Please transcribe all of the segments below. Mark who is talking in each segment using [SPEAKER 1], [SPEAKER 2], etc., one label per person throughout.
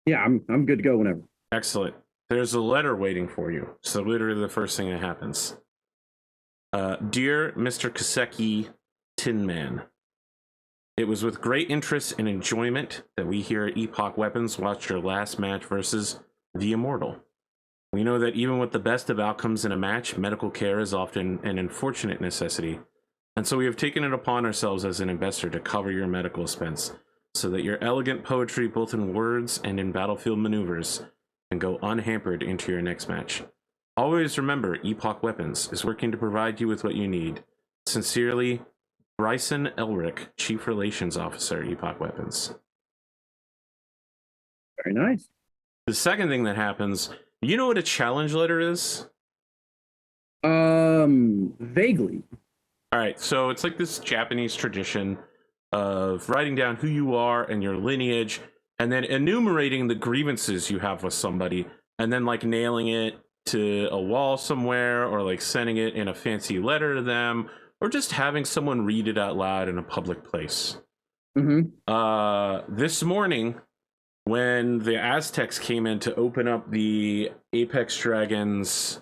[SPEAKER 1] Yeah, I'm good to go whenever.
[SPEAKER 2] Excellent. There's a letter waiting for you. So literally the first thing that happens. Dear Mr. Kaseki Tinman, it was with great interest and enjoyment that we here at Epoch Weapons watched your last match versus the Immortal. We know that even with the best of outcomes in a match, medical care is often an unfortunate necessity. And so we have taken it upon ourselves as an investor to cover your medical expense so that your elegant poetry, both in words and in battlefield maneuvers, can go unhampered into your next match. Always remember, Epoch Weapons is working to provide you with what you need. Sincerely, Bryson Elric, Chief Relations Officer, Epoch Weapons.
[SPEAKER 1] Very nice.
[SPEAKER 2] The second thing that happens, you know what a challenge letter is?
[SPEAKER 1] Vaguely.
[SPEAKER 2] All right, so it's like this Japanese tradition of writing down who you are and your lineage, and then enumerating the grievances you have with somebody, and then like nailing it to a wall somewhere, or like sending it in a fancy letter to them, or just having someone read it out loud in a public place. This morning, when the Aztecs came in to open up the Apex Dragons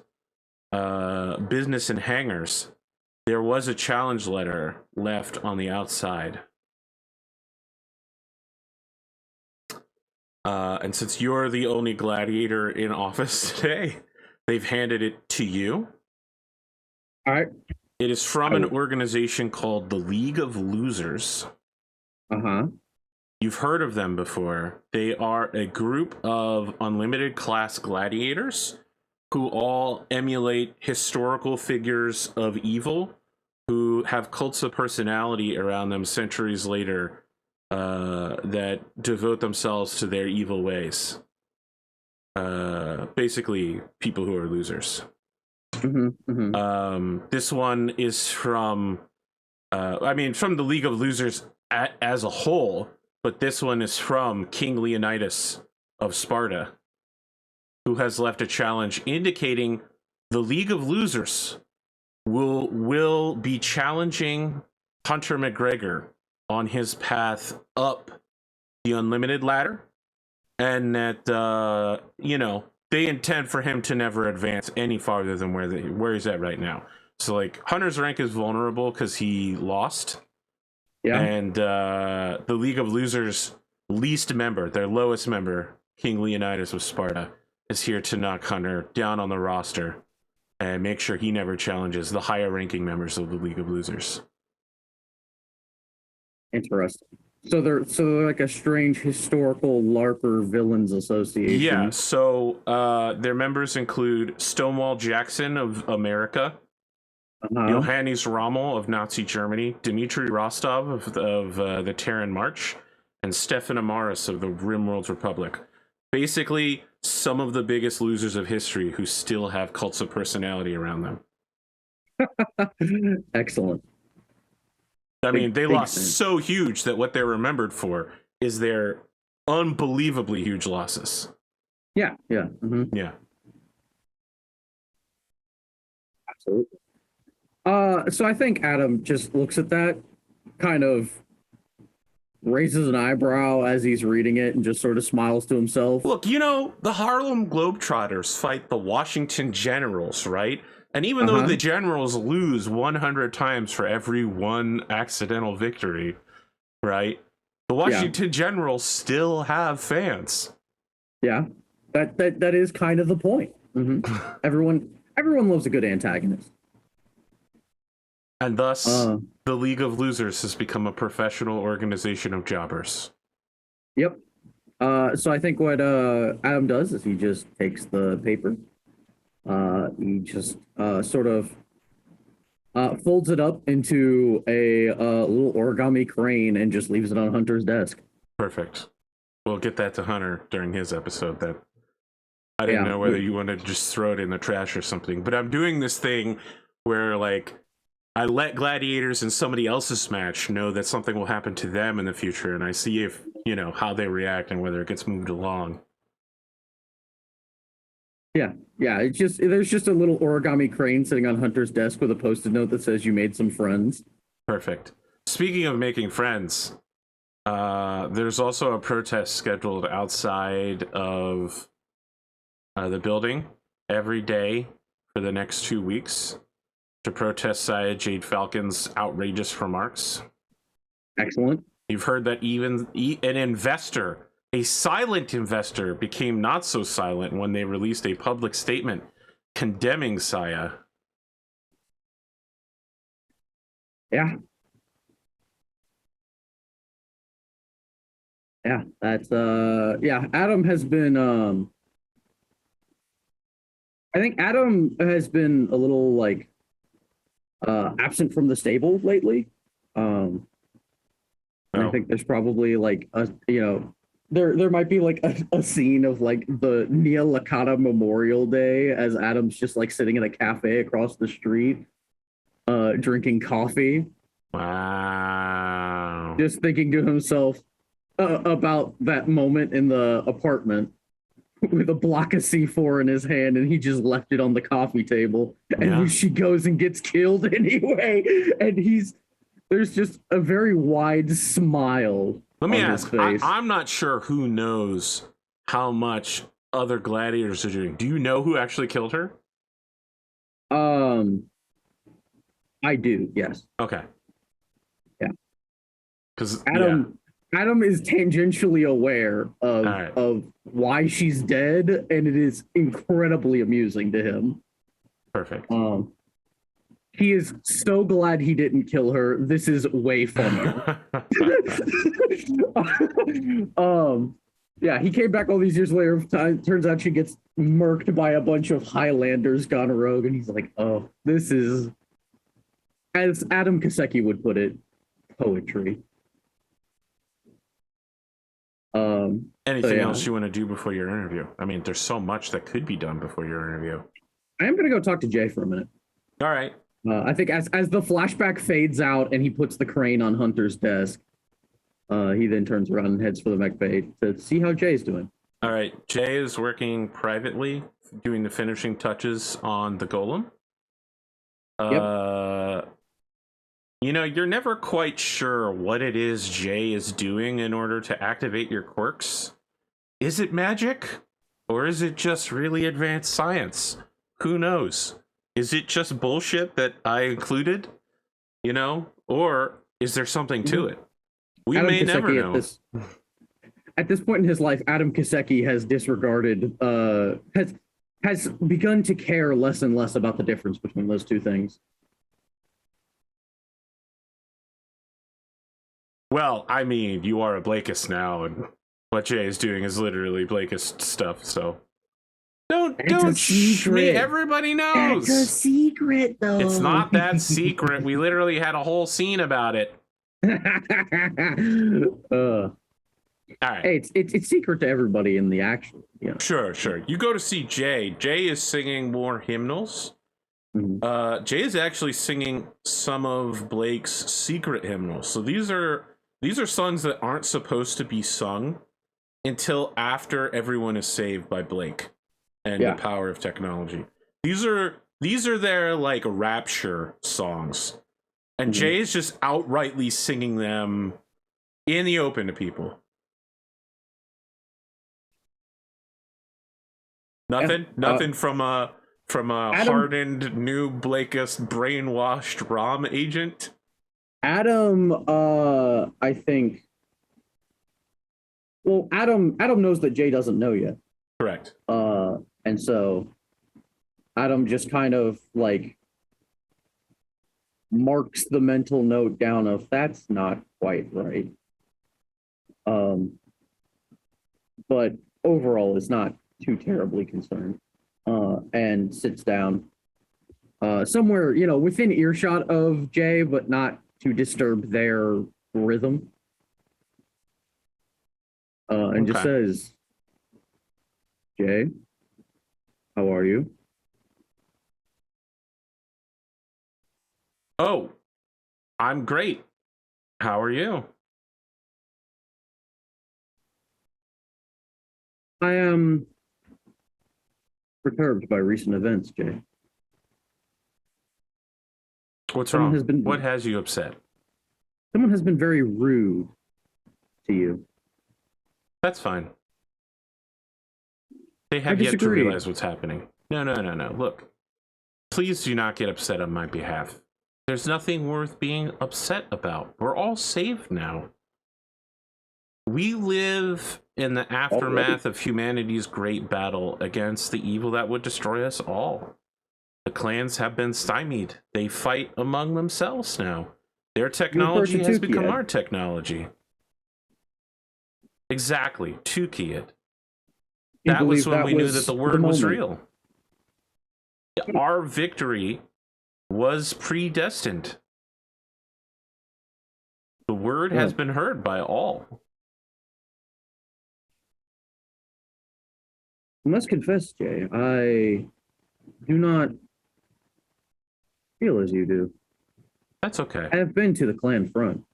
[SPEAKER 2] business and hangars, there was a challenge letter left on the outside. And since you're the only gladiator in office today, they've handed it to you.
[SPEAKER 1] All right.
[SPEAKER 2] It is from an organization called the League of Losers. You've heard of them before. They are a group of unlimited class gladiators who all emulate historical figures of evil who have cults of personality around them centuries later that devote themselves to their evil ways. Basically, people who are losers. This one is from, from the League of Losers as a whole, but this one is from King Leonidas of Sparta, who has left a challenge indicating the League of Losers will be challenging Hunter McGregor on his path up the unlimited ladder, and that they intend for him to never advance any farther than where he's at right now. So like Hunter's rank is vulnerable because he lost.
[SPEAKER 1] Yeah.
[SPEAKER 2] And the League of Losers least member, their lowest member, King Leonidas of Sparta, is here to knock Hunter down on the roster and make sure he never challenges the higher ranking members of the League of Losers.
[SPEAKER 1] Interesting. So they're like a strange historical LARPer villains association.
[SPEAKER 2] Yeah, so their members include Stonewall Jackson of America, Johannes Rommel of Nazi Germany, Dmitry Rostov of the Terran March, and Stefan Amaris of the Rimworld Republic. Basically, some of the biggest losers of history who still have cults of personality around them.
[SPEAKER 1] Excellent.
[SPEAKER 2] I mean, they lost so huge that what they're remembered for is their unbelievably huge losses.
[SPEAKER 1] Yeah.
[SPEAKER 2] Yeah.
[SPEAKER 1] Absolutely. So I think Adam just looks at that, kind of raises an eyebrow as he's reading it, and just sort of smiles to himself.
[SPEAKER 2] Look, the Harlem Globetrotters fight the Washington Generals, right? And even though the Generals lose 100 times for every one accidental victory, right? The Washington Generals still have fans.
[SPEAKER 1] Yeah, that is kind of the point. Everyone loves a good antagonist.
[SPEAKER 2] And thus, the League of Losers has become a professional organization of jobbers.
[SPEAKER 1] Yep. So I think what Adam does is he just takes the paper. He just sort of folds it up into a little origami crane and just leaves it on Hunter's desk.
[SPEAKER 2] Perfect. We'll get that to Hunter during his episode. That I didn't know whether you wanted to just throw it in the trash or something. But I'm doing this thing where, like, I let gladiators in somebody else's match know that something will happen to them in the future, and I see if, how they react and whether it gets moved along.
[SPEAKER 1] Yeah. There's just a little origami crane sitting on Hunter's desk with a post-it note that says you made some friends.
[SPEAKER 2] Perfect. Speaking of making friends, There's also a protest scheduled outside of the building every day for the next 2 weeks to protest Saya Jade Falcon's outrageous remarks.
[SPEAKER 1] Excellent.
[SPEAKER 2] You've heard that even an investor, a silent investor, became not so silent when they released a public statement condemning Saya.
[SPEAKER 1] Yeah. Yeah, that's yeah, Adam has been I think Adam has been a little like absent from the stable lately. And I think there's probably like there might be like a scene of like the Nia Lakata Memorial Day as Adam's just like sitting in a cafe across the street drinking coffee.
[SPEAKER 2] Wow.
[SPEAKER 1] Just thinking to himself about that moment in the apartment with a block of C4 in his hand, and he just left it on the coffee table. And she goes and gets killed anyway. And there's just a very wide smile.
[SPEAKER 2] Let me ask, I'm not sure who knows how much other gladiators are doing. Do you know who actually killed her?
[SPEAKER 1] I do, yes.
[SPEAKER 2] Okay.
[SPEAKER 1] Yeah.
[SPEAKER 2] Because
[SPEAKER 1] Adam is tangentially aware of why she's dead, and it is incredibly amusing to him.
[SPEAKER 2] Perfect.
[SPEAKER 1] He is so glad he didn't kill her. This is way funnier. Yeah, he came back all these years later. Turns out she gets murked by a bunch of Highlanders gone rogue, and he's like, "Oh, this is," as Adam Kaseki would put it, poetry.
[SPEAKER 2] Anything else you want to do before your interview? I mean, there's so much that could be done before your interview.
[SPEAKER 1] I am gonna go talk to Jay for a minute.
[SPEAKER 2] All right.
[SPEAKER 1] I think as the flashback fades out and he puts the crane on Hunter's desk, he then turns around and heads for the mech bay to see how Jay's doing.
[SPEAKER 2] All right. Jay is working privately, doing the finishing touches on the golem.
[SPEAKER 1] Yep.
[SPEAKER 2] You know, you're never quite sure what it is Jay is doing in order to activate your quirks. Is it magic? Or is it just really advanced science? Who knows? Is it just bullshit that I included? You know? Or is there something to it? We
[SPEAKER 1] Adam
[SPEAKER 2] may
[SPEAKER 1] Kaseki
[SPEAKER 2] never know.
[SPEAKER 1] At this point in his life, Adam Kaseki has disregarded, has begun to care less and less about the difference between those two things.
[SPEAKER 2] Well, I mean, you are a Blakist now, and what Jay is doing is literally Blakist stuff, so don't shh me. Everybody knows.
[SPEAKER 1] It's a secret, though.
[SPEAKER 2] It's not that secret. We literally had a whole scene about it.
[SPEAKER 1] All right. Hey, it's secret to everybody in the action. Yeah.
[SPEAKER 2] Sure. You go to see Jay. Jay is singing more hymnals. Mm-hmm. Jay is actually singing some of Blake's secret hymnals. So these are songs that aren't supposed to be sung until after everyone is saved by Blake and the power of technology. These are their like rapture songs. And Jay is just outrightly singing them in the open to people. Nothing from a hardened new Blakist brainwashed ROM agent.
[SPEAKER 1] Adam, I think. Well, Adam knows that Jay doesn't know yet.
[SPEAKER 2] Correct.
[SPEAKER 1] And so Adam just kind of like marks the mental note down of that's not quite right. But overall is not too terribly concerned. And sits down somewhere, within earshot of Jay, but not to disturb their rhythm. And just says, Jay, how are you?
[SPEAKER 2] Oh, I'm great. How are you?
[SPEAKER 1] I am perturbed by recent events, Jay.
[SPEAKER 2] What's wrong? What has you upset?
[SPEAKER 1] Someone has been very rude to you.
[SPEAKER 2] That's fine. They
[SPEAKER 1] I
[SPEAKER 2] have yet to
[SPEAKER 1] disagree.
[SPEAKER 2] realize what's happening. No. Look, please do not get upset on my behalf. There's nothing worth being upset about. We're all saved now. We live in the aftermath of humanity's great battle against the evil that would destroy us all. The clans have been stymied. They fight among themselves now. Their technology has become our technology. Exactly, Tukiyid. That was when we knew that the word was real. Our victory was predestined. The word has been heard by all.
[SPEAKER 1] I must confess, Jay, I do not feel as you do.
[SPEAKER 2] That's okay.
[SPEAKER 1] I have been to the clan front.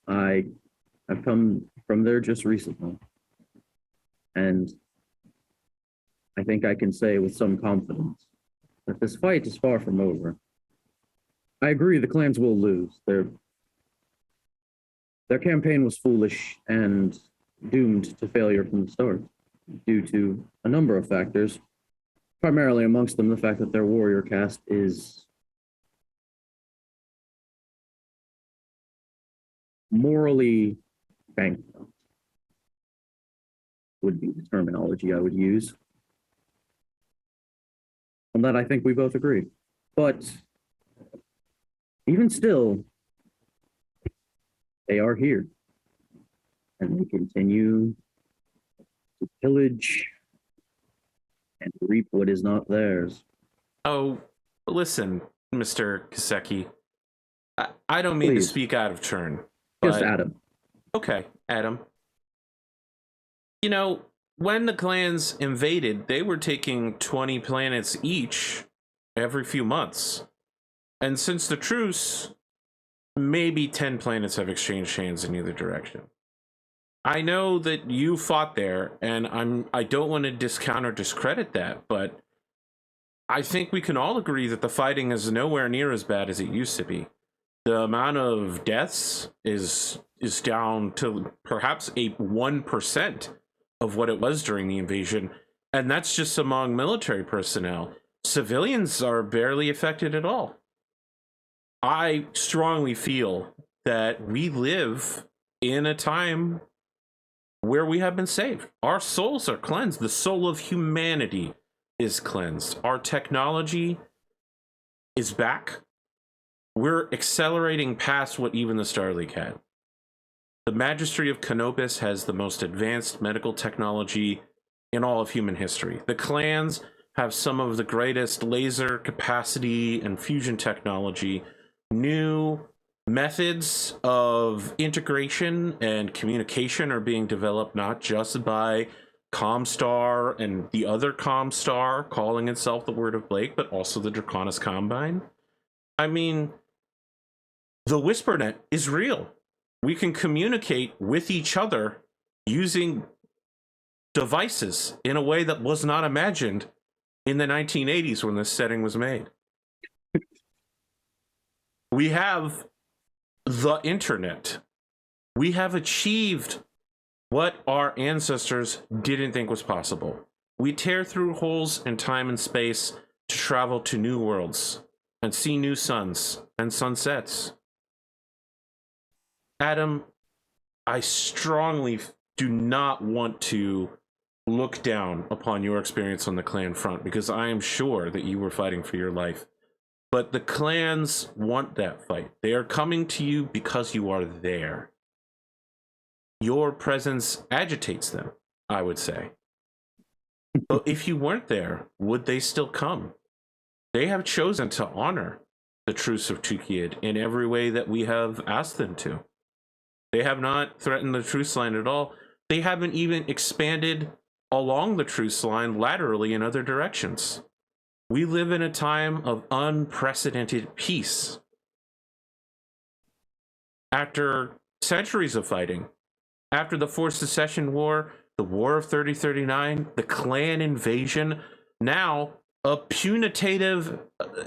[SPEAKER 1] I have come from there just recently. And I think I can say with some confidence that this fight is far from over. I agree the clans will lose. Their campaign was foolish and doomed to failure from the start due to a number of factors, primarily amongst them the fact that their warrior caste is morally bankrupt, would be the terminology I would use. On that, I think we both agree. But even still, they are here. And they continue to pillage and reap what is not theirs.
[SPEAKER 2] Oh, listen, Mr. Kiseki. I don't mean to speak out of turn.
[SPEAKER 1] Just Adam.
[SPEAKER 2] Okay, Adam. You know, when the clans invaded, they were taking 20 planets each every few months. And since the truce, maybe 10 planets have exchanged hands in either direction. I know that you fought there, and I don't want to discount or discredit that, but I think we can all agree that the fighting is nowhere near as bad as it used to be. The amount of deaths is down to perhaps 1% of what it was during the invasion, and that's just among military personnel. Civilians are barely affected at all. I strongly feel that we live in a time where we have been saved. Our souls are cleansed. The soul of humanity is cleansed. Our technology is back. We're accelerating past what even the Star League had. The Magistry of Canopus has the most advanced medical technology in all of human history. The clans have some of the greatest laser capacity and fusion technology. New methods of integration and communication are being developed not just by Comstar and the other Comstar calling itself the Word of Blake, but also the Draconis Combine. I mean, the WhisperNet is real. We can communicate with each other using devices in a way that was not imagined in the 1980s when this setting was made. We have the internet. We have achieved what our ancestors didn't think was possible. We tear through holes in time and space to travel to new worlds and see new suns and sunsets. Adam, I strongly do not want to look down upon your experience on the clan front, because I am sure that you were fighting for your life. But the clans want that fight. They are coming to you because you are there. Your presence agitates them, I would say. But if you weren't there, would they still come? They have chosen to honor the Truce of Tukiyid in every way that we have asked them to. They have not threatened the truce line at all. They haven't even expanded along the truce line laterally in other directions. We live in a time of unprecedented peace. After centuries of fighting, after the Forced Secession War, the War of 3039, the clan invasion, now a punitive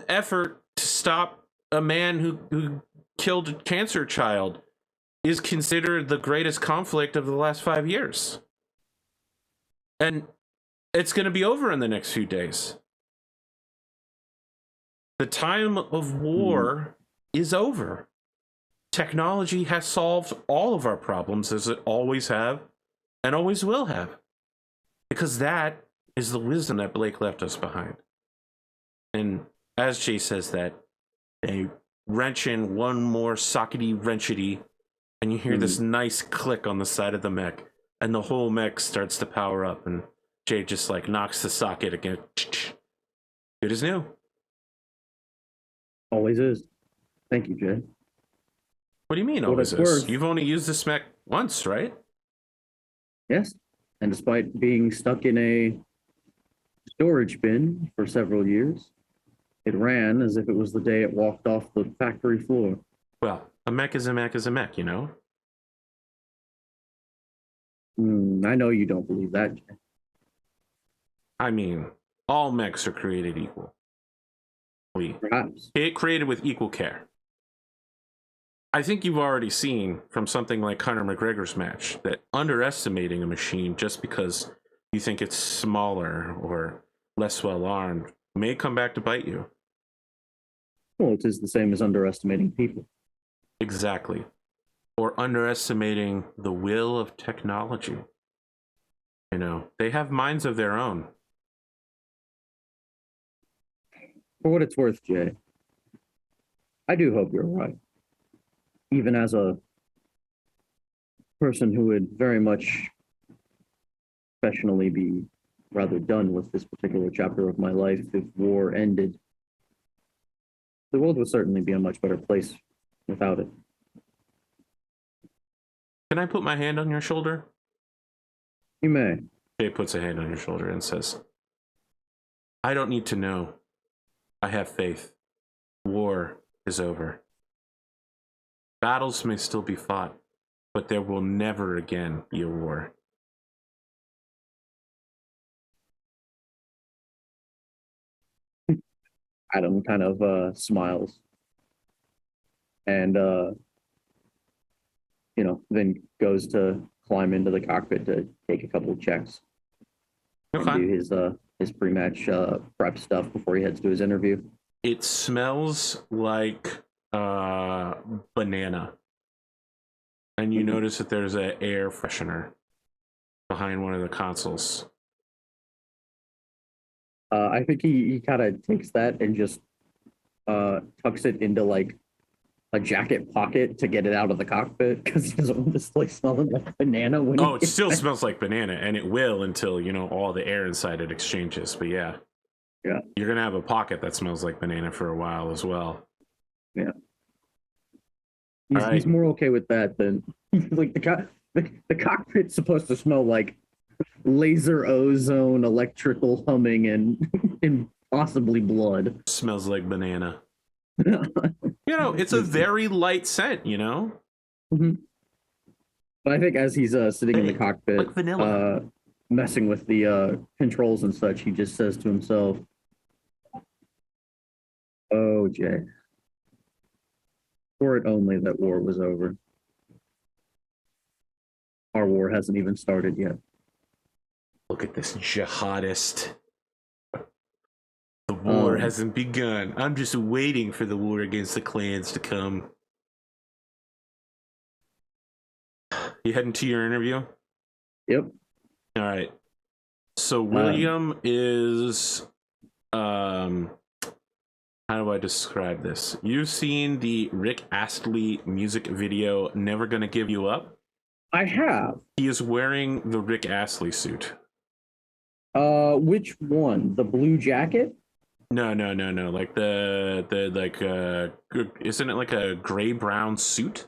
[SPEAKER 2] effort to stop a man who killed a cancer child, is considered the greatest conflict of the last 5 years. And it's going to be over in the next few days. The time of war is over. Technology has solved all of our problems, as it always have and always will have. Because that is the wisdom that Blake left us behind. And as Jay says that, they wrench in one more sockety wrenchety, and you hear this nice click on the side of the mech, and the whole mech starts to power up, and Jay just like knocks the socket again. Good as new.
[SPEAKER 1] Always is. Thank you, Jay.
[SPEAKER 2] What do you mean always is? You've only used this mech once, right?
[SPEAKER 1] Yes. And despite being stuck in a storage bin for several years, it ran as if it was the day it walked off the factory floor.
[SPEAKER 2] Well, a mech is a mech is a mech, you know?
[SPEAKER 1] I know you don't believe that, Jay.
[SPEAKER 2] I mean, all mechs are created equal.
[SPEAKER 1] Perhaps.
[SPEAKER 2] Created with equal care. I think you've already seen from something like Conor McGregor's match that underestimating a machine just because you think it's smaller or less well armed may come back to bite you.
[SPEAKER 1] Well, it is the same as underestimating people.
[SPEAKER 2] Exactly. Or underestimating the will of technology. You know, they have minds of their own.
[SPEAKER 1] For what it's worth, Jay, I do hope you're right. Even as a person who would very much professionally be rather done with this particular chapter of my life if war ended, the world would certainly be a much better place without it.
[SPEAKER 2] Can I put my hand on your shoulder?
[SPEAKER 1] You may.
[SPEAKER 2] Jay puts a hand on your shoulder and says, I don't need to know. I have faith. War is over. Battles may still be fought, but there will never again be a war.
[SPEAKER 1] Adam kind of smiles and, then goes to climb into the cockpit to take a couple of checks and do his pre-match prep stuff before he heads to his interview.
[SPEAKER 2] It smells like banana. And you notice that there's an air freshener behind one of the consoles.
[SPEAKER 1] I think he kind of takes that and just tucks it into like a jacket pocket to get it out of the cockpit because he doesn't want this place smelling like banana.
[SPEAKER 2] It still smells like banana, and it will until all the air inside it exchanges. But yeah, you're gonna have a pocket that smells like banana for a while as well.
[SPEAKER 1] Yeah, he's more okay with that than like the cockpit's supposed to smell like laser ozone, electrical humming, and possibly blood.
[SPEAKER 2] Smells like banana. It's a very light scent,
[SPEAKER 1] Mm-hmm. But I think as he's sitting in the cockpit,
[SPEAKER 2] like vanilla,
[SPEAKER 1] messing with the controls and such, he just says to himself, "Oh, Jay, were it only that war was over. Our war hasn't even started yet."
[SPEAKER 2] Look at this jihadist. The war hasn't begun. I'm just waiting for the war against the clans to come. You heading to your interview?
[SPEAKER 1] Yep.
[SPEAKER 2] All right. So William is how do I describe this? You've seen the Rick Astley music video Never Gonna Give You Up?
[SPEAKER 1] I have.
[SPEAKER 2] He is wearing the Rick Astley suit.
[SPEAKER 1] Which one? The blue jacket?
[SPEAKER 2] No. Like isn't it like a gray brown suit?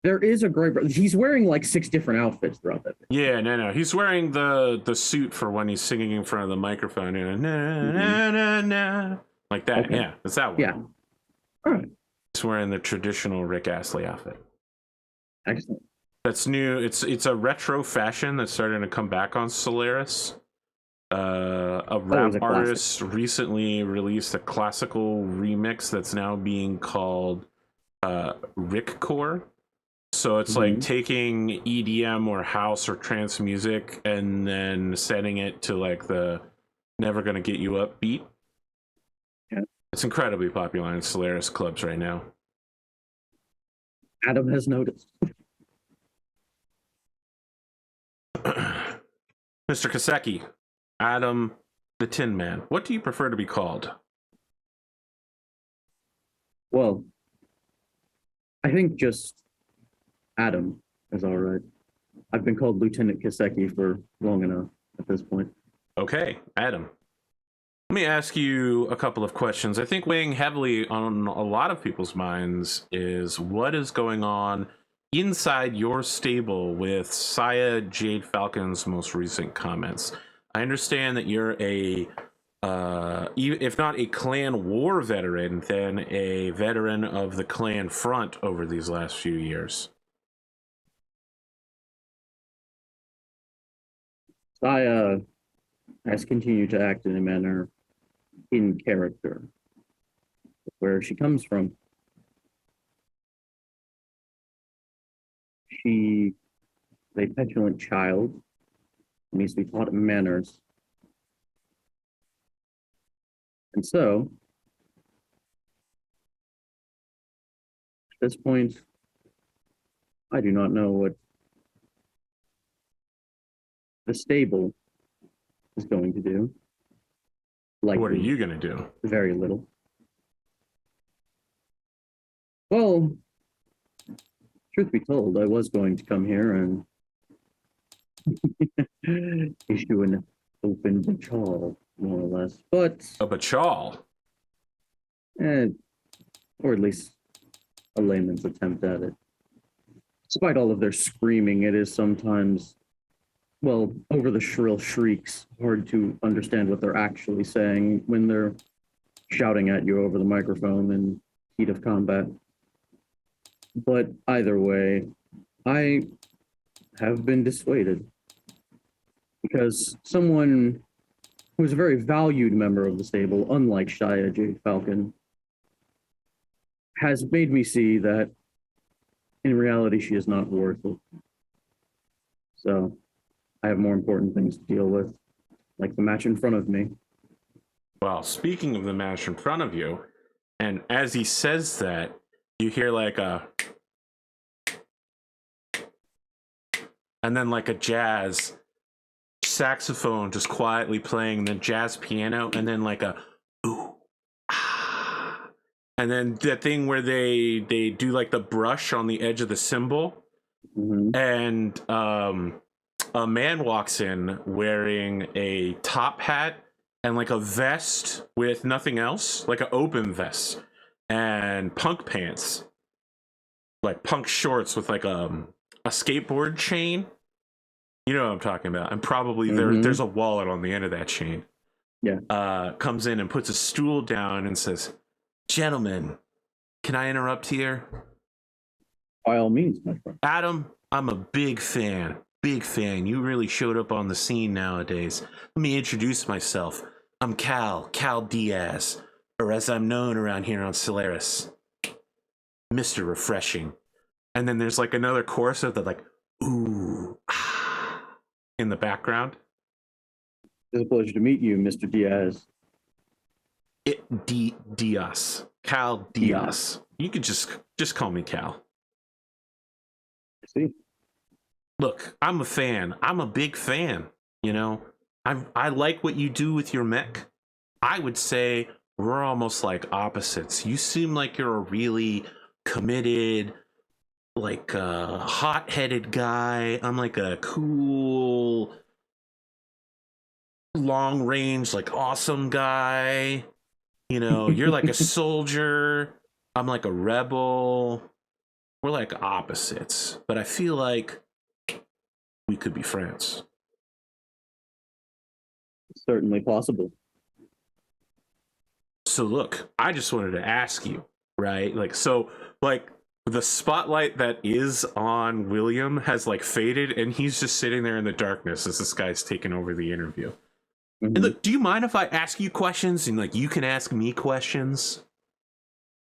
[SPEAKER 1] There is a gray brown. He's wearing like 6 different outfits throughout that video.
[SPEAKER 2] Yeah, no. He's wearing the suit for when he's singing in front of the microphone. Like that. Okay. Yeah, it's that one.
[SPEAKER 1] Yeah. All right.
[SPEAKER 2] He's wearing the traditional Rick Astley outfit.
[SPEAKER 1] Excellent.
[SPEAKER 2] That's new. It's a retro fashion that's starting to come back on Solaris. A rap artist recently released a classical remix that's now being called Rickcore. So it's like taking EDM or house or trance music and then setting it to like the Never Gonna Get You Up beat.
[SPEAKER 1] Yeah.
[SPEAKER 2] It's incredibly popular in Solaris clubs right now.
[SPEAKER 1] Adam has noticed.
[SPEAKER 2] Mr. Kaseki, Adam the Tin Man, what do you prefer to be called?
[SPEAKER 1] Well, I think just Adam is all right. I've been called Lieutenant Kiseki for long enough at this point.
[SPEAKER 2] Okay, Adam. Let me ask you a couple of questions. I think weighing heavily on a lot of people's minds is what is going on inside your stable with Saya Jade Falcon's most recent comments. I understand that you're a, if not a clan war veteran, then a veteran of the clan front over these last few years.
[SPEAKER 1] Saya has continued to act in a manner in character. Where she comes from, she is a petulant child who needs to be taught manners. And so, at this point, I do not know what the stable is going to do. Like,
[SPEAKER 2] what are you going to do?
[SPEAKER 1] Very little. Well, truth be told, I was going to come here and issue an open bachal, more or less. But
[SPEAKER 2] a bachal?
[SPEAKER 1] Or at least a layman's attempt at it. Despite all of their screaming, it is sometimes, well, over the shrill shrieks, hard to understand what they're actually saying when they're shouting at you over the microphone in heat of combat. But either way, I have been dissuaded because someone who is a very valued member of the stable, unlike Shia Jade Falcon, has made me see that in reality she is not worth it. So I have more important things to deal with, like the match in front of me.
[SPEAKER 2] Well, speaking of the match in front of you, and as he says that, you hear like a, and then like a jazz saxophone just quietly playing the jazz piano, and then like a ooh, ah, and then that thing where they do like the brush on the edge of the cymbal, and a man walks in wearing a top hat and like a vest with nothing else, like an open vest, and punk pants, like punk shorts with like a skateboard chain. You know what I'm talking about. And probably there's a wallet on the end of that chain.
[SPEAKER 1] Yeah.
[SPEAKER 2] Comes in and puts a stool down and says, "Gentlemen, can I interrupt here?"
[SPEAKER 1] By all means, my friend.
[SPEAKER 2] Adam, I'm a big fan. Big fan. You really showed up on the scene nowadays. Let me introduce myself. I'm Cal Diaz, or as I'm known around here on Solaris, Mr. Refreshing. And then there's like another chorus of the like, ooh, ah, in the background.
[SPEAKER 1] It's a pleasure to meet you, Mr. Diaz.
[SPEAKER 2] Diaz. Cal Diaz. You could just call me Cal.
[SPEAKER 1] I see.
[SPEAKER 2] Look, I'm a fan. I'm a big fan. You know, I like what you do with your mech. I would say we're almost like opposites. You seem like you're a really committed, like a hot-headed guy. I'm like a cool, long-range, like awesome guy. You know, you're like a soldier. I'm like a rebel. We're like opposites, but I feel like we could be friends.
[SPEAKER 1] Certainly possible.
[SPEAKER 2] So look, I just wanted to ask you, right? Like, so like the spotlight that is on William has like faded and he's just sitting there in the darkness as this guy's taking over the interview. And look, do you mind if I ask you questions and like you can ask me questions?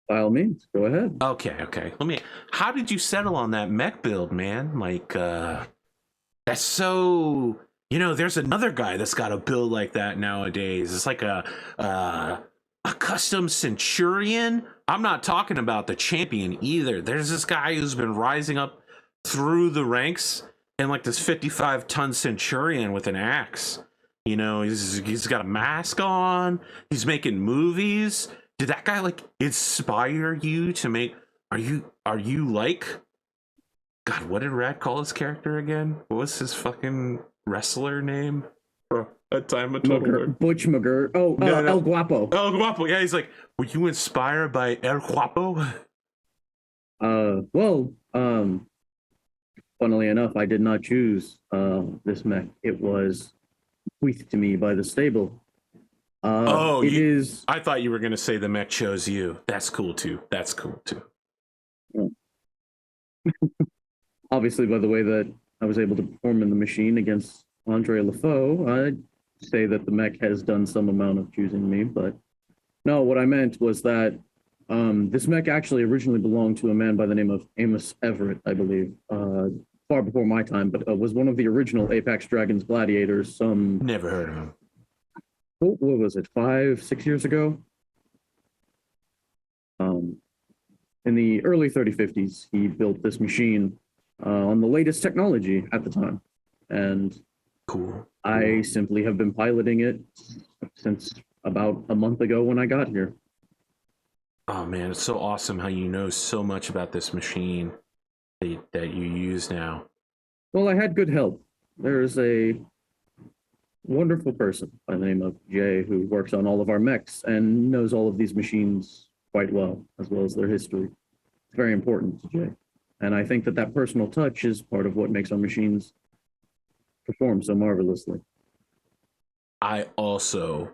[SPEAKER 1] By all means, go ahead.
[SPEAKER 2] Okay, okay. Let me. How did you settle on that mech build, man? Like, that's so. You know, there's another guy that's got a build like that nowadays. It's like a custom Centurion. I'm not talking about the champion either. There's this guy who's been rising up through the ranks in like this 55-ton Centurion with an axe. You know, he's got a mask on. He's making movies. Did that guy like inspire you to make? Are you like? God, what did Rad call his character again? What was his fucking wrestler name? Bro, that time I told him.
[SPEAKER 1] Butch McGirt. Oh,
[SPEAKER 2] No, no.
[SPEAKER 1] El Guapo.
[SPEAKER 2] El Guapo. Yeah, he's like, were you inspired by El Guapo?
[SPEAKER 1] Well, funnily enough, I did not choose this mech. It was bequeathed to me by the stable.
[SPEAKER 2] Oh,
[SPEAKER 1] it is.
[SPEAKER 2] I thought you were gonna say the mech chose you. That's cool too. That's cool too.
[SPEAKER 1] Obviously, by the way that I was able to perform in the machine against Andre LaFoe, I'd say that the mech has done some amount of choosing me. But no, what I meant was that this mech actually originally belonged to a man by the name of Amos Everett, I believe, far before my time, but was one of the original Apex Dragons gladiators.
[SPEAKER 2] Never heard of him.
[SPEAKER 1] What was it, 5, 6 years ago? In the early 3050s, he built this machine on the latest technology at the time. And
[SPEAKER 2] Cool.
[SPEAKER 1] I simply have been piloting it since about a month ago when I got here.
[SPEAKER 2] Oh man, it's so awesome how you know so much about this machine that you use now.
[SPEAKER 1] Well, I had good help. There's a wonderful person by the name of Jay who works on all of our mechs and knows all of these machines quite well, as well as their history. It's very important to Jay. And I think that that personal touch is part of what makes our machines perform so marvelously.
[SPEAKER 2] I also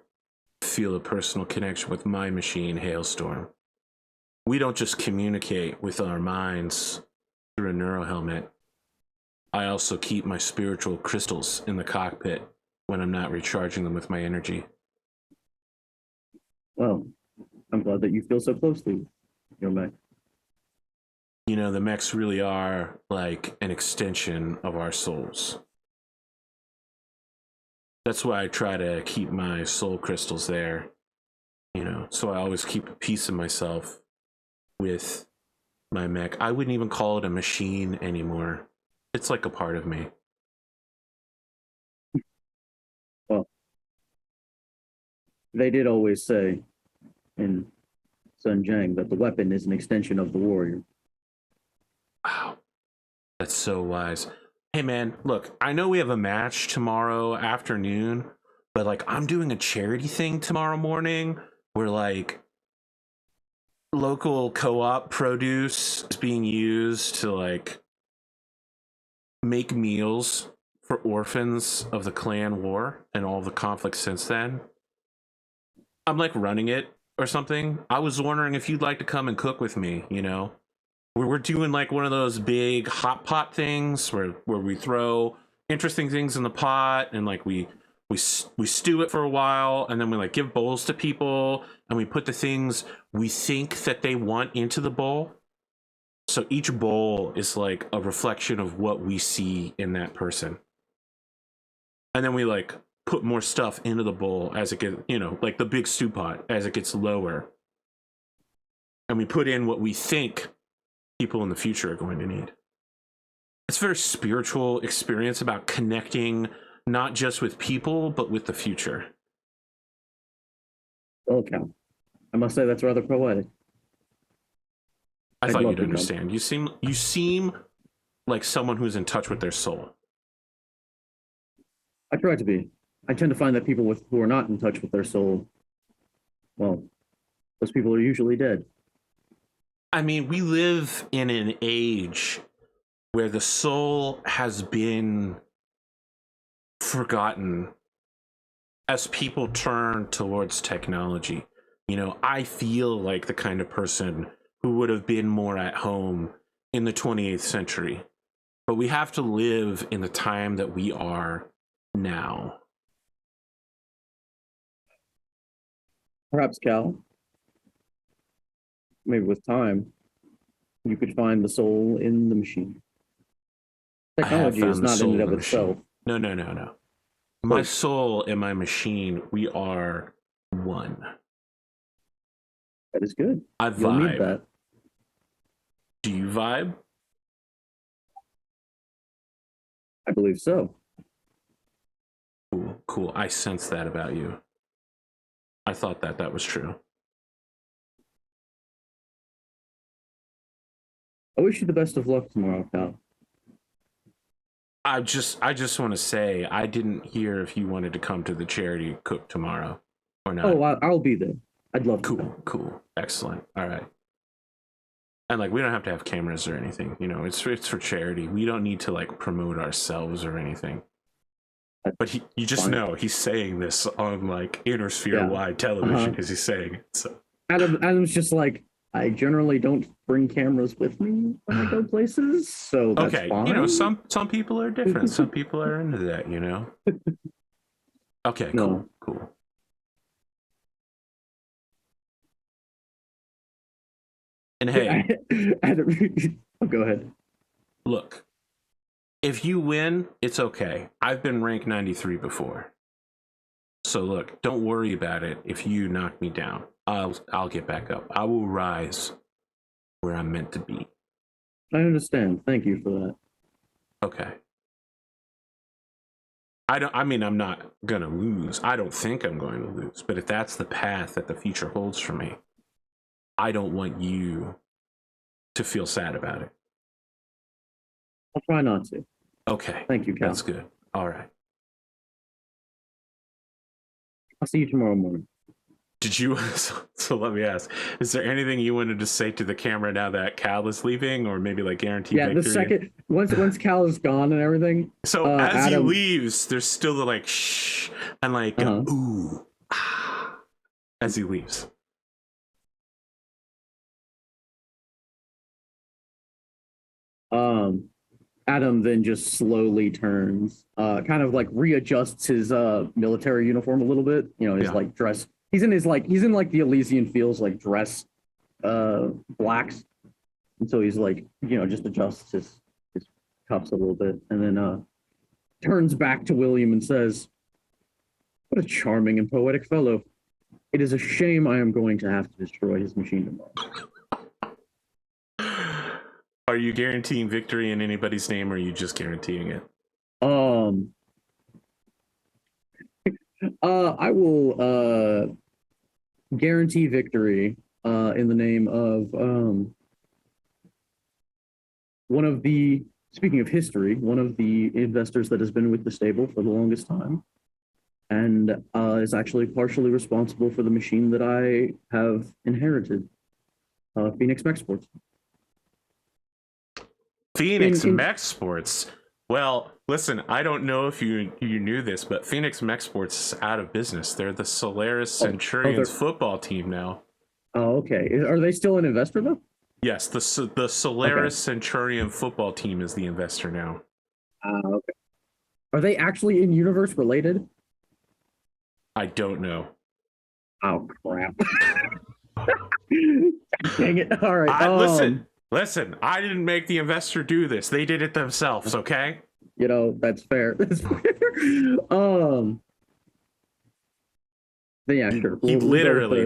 [SPEAKER 2] feel a personal connection with my machine, Hailstorm. We don't just communicate with our minds through a neuro helmet. I also keep my spiritual crystals in the cockpit when I'm not recharging them with my energy.
[SPEAKER 1] Well, I'm glad that you feel so closely with your mech.
[SPEAKER 2] You know, the mechs really are like an extension of our souls. That's why I try to keep my soul crystals there, you know, so I always keep a piece of myself with my mech. I wouldn't even call it a machine anymore. It's like a part of me.
[SPEAKER 1] Well, they did always say in Sun Jiang that the weapon is an extension of the warrior.
[SPEAKER 2] Wow. That's so wise. Hey man, look, I know we have a match tomorrow afternoon, but like I'm doing a charity thing tomorrow morning where like local co-op produce is being used to like make meals for orphans of the clan war and all the conflicts since then. I'm like running it or something. I was wondering if you'd like to come and cook with me, you know? We're doing like one of those big hot pot things where we throw interesting things in the pot and like we stew it for a while and then we like give bowls to people and we put the things we think that they want into the bowl. So each bowl is like a reflection of what we see in that person. And then we like put more stuff into the bowl as it gets, you know, like the big stew pot as it gets lower. And we put in what we think people in the future are going to need. It's a very spiritual experience about connecting not just with people, but with the future.
[SPEAKER 1] Well, Cal, I must say that's rather poetic.
[SPEAKER 2] I
[SPEAKER 1] I'd
[SPEAKER 2] thought
[SPEAKER 1] love
[SPEAKER 2] you'd
[SPEAKER 1] to come.
[SPEAKER 2] understand. You seem like someone who's in touch with their soul.
[SPEAKER 1] I try to be. I tend to find that people who are not in touch with their soul, well, those people are usually dead.
[SPEAKER 2] I mean, we live in an age where the soul has been forgotten as people turn towards technology. You know, I feel like the kind of person who would have been more at home in the 28th century. But we have to live in the time that we are now.
[SPEAKER 1] Perhaps, Cal, maybe with time, you could find the soul in the machine.
[SPEAKER 2] I have
[SPEAKER 1] Technology is
[SPEAKER 2] found the
[SPEAKER 1] not in
[SPEAKER 2] soul
[SPEAKER 1] and
[SPEAKER 2] of
[SPEAKER 1] of
[SPEAKER 2] the
[SPEAKER 1] itself.
[SPEAKER 2] machine. No, no, no, no. My soul and my machine, we are one.
[SPEAKER 1] That is good.
[SPEAKER 2] I
[SPEAKER 1] You'll need
[SPEAKER 2] vibe.
[SPEAKER 1] that.
[SPEAKER 2] Do you vibe?
[SPEAKER 1] I believe so.
[SPEAKER 2] Cool, cool. I sense that about you. I thought that was true.
[SPEAKER 1] I wish you the best of luck tomorrow, pal.
[SPEAKER 2] I just want to say I didn't hear if you wanted to come to the charity cook tomorrow or not.
[SPEAKER 1] Oh, I'll be there. I'd love to.
[SPEAKER 2] Cool, cool, excellent. All right. And like, we don't have to have cameras or anything. You know, it's for charity. We don't need to like promote ourselves or anything. But you just know he's saying this on like Intersphere-wide television as he's saying it. So
[SPEAKER 1] Adam's just like, I generally don't bring cameras with me when I go places, so that's fine.
[SPEAKER 2] You know, some people are different. Some people are into that, you know. Okay, cool, cool. And hey,
[SPEAKER 1] go ahead.
[SPEAKER 2] Look, if you win, it's okay. I've been rank 93 before. So look, don't worry about it. If you knock me down, I'll get back up. I will rise where I'm meant to be.
[SPEAKER 1] I understand. Thank you for that.
[SPEAKER 2] Okay. I mean, I'm not gonna lose. I don't think I'm going to lose. But if that's the path that the future holds for me, I don't want you to feel sad about it.
[SPEAKER 1] I'll try not to.
[SPEAKER 2] Okay.
[SPEAKER 1] Thank you, Cal.
[SPEAKER 2] That's good. All right.
[SPEAKER 1] I'll see you tomorrow morning.
[SPEAKER 2] Did you? So let me ask: is there anything you wanted to say to the camera now that Cal is leaving, or maybe like guarantee victory?
[SPEAKER 1] The second once Cal is gone and everything.
[SPEAKER 2] So as Adam, he leaves, there's still the like shh and like ooh ah, as he leaves.
[SPEAKER 1] Adam then just slowly turns, kind of like readjusts his military uniform a little bit. You know, his like dress. He's in the Elysian Fields like dress blacks. And so he's like, you know, just adjusts his cuffs a little bit and then turns back to William and says, "What a charming and poetic fellow. It is a shame I am going to have to destroy his machine tomorrow."
[SPEAKER 2] Are you guaranteeing victory in anybody's name, or are you just guaranteeing it?
[SPEAKER 1] I will guarantee victory in the name of one of the, speaking of history, one of the investors that has been with the stable for the longest time and is actually partially responsible for the machine that I have inherited, Phoenix Mech Sports.
[SPEAKER 2] Phoenix Mech Sports? Well, listen, I don't know if you knew this, but Phoenix Mech Sports is out of business. They're the Solaris Centurions football team now.
[SPEAKER 1] Oh, okay. Are they still an investor though?
[SPEAKER 2] Yes, the Solaris Centurion football team is the investor now.
[SPEAKER 1] Okay. Are they actually in universe related?
[SPEAKER 2] I don't know.
[SPEAKER 1] Oh crap! Dang it! All right.
[SPEAKER 2] Listen. I didn't make the investor do this. They did it themselves. Okay.
[SPEAKER 1] You know, that's fair. That's fair. Yeah, sure.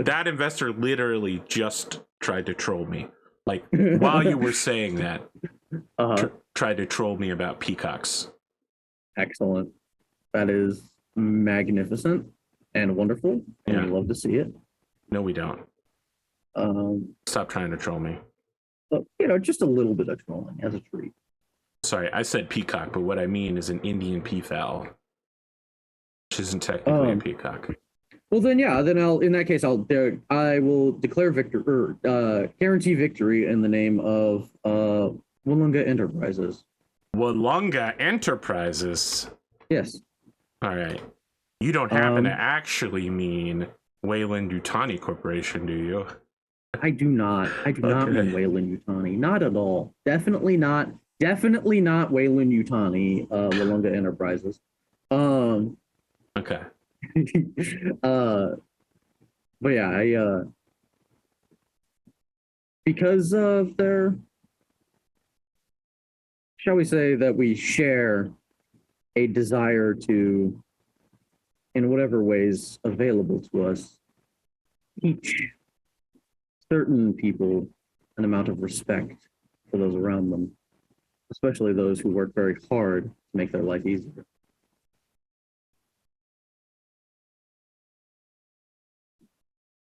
[SPEAKER 2] That investor literally just tried to troll me. Like while you were saying that, tried to troll me about peacocks.
[SPEAKER 1] Excellent. That is magnificent and wonderful. And we love to see it.
[SPEAKER 2] No, we don't. Stop trying to troll me.
[SPEAKER 1] But, you know, just a little bit of trolling as a treat.
[SPEAKER 2] Sorry, I said peacock, but what I mean is an Indian peafowl, which isn't technically a peacock.
[SPEAKER 1] Well, then, in that case, I will declare guarantee victory in the name of Wollonga Enterprises.
[SPEAKER 2] Wollonga Enterprises?
[SPEAKER 1] Yes.
[SPEAKER 2] All right. You don't happen to actually mean Wayland Yutani Corporation, do you?
[SPEAKER 1] I do not. I do not mean Wayland Yutani. Not at all. Definitely not. Definitely not Wayland Yutani, Wollonga Enterprises.
[SPEAKER 2] Okay.
[SPEAKER 1] But yeah, because of their, shall we say that we share a desire to, in whatever ways available to us, teach certain people an amount of respect for those around them, especially those who work very hard to make their life easier.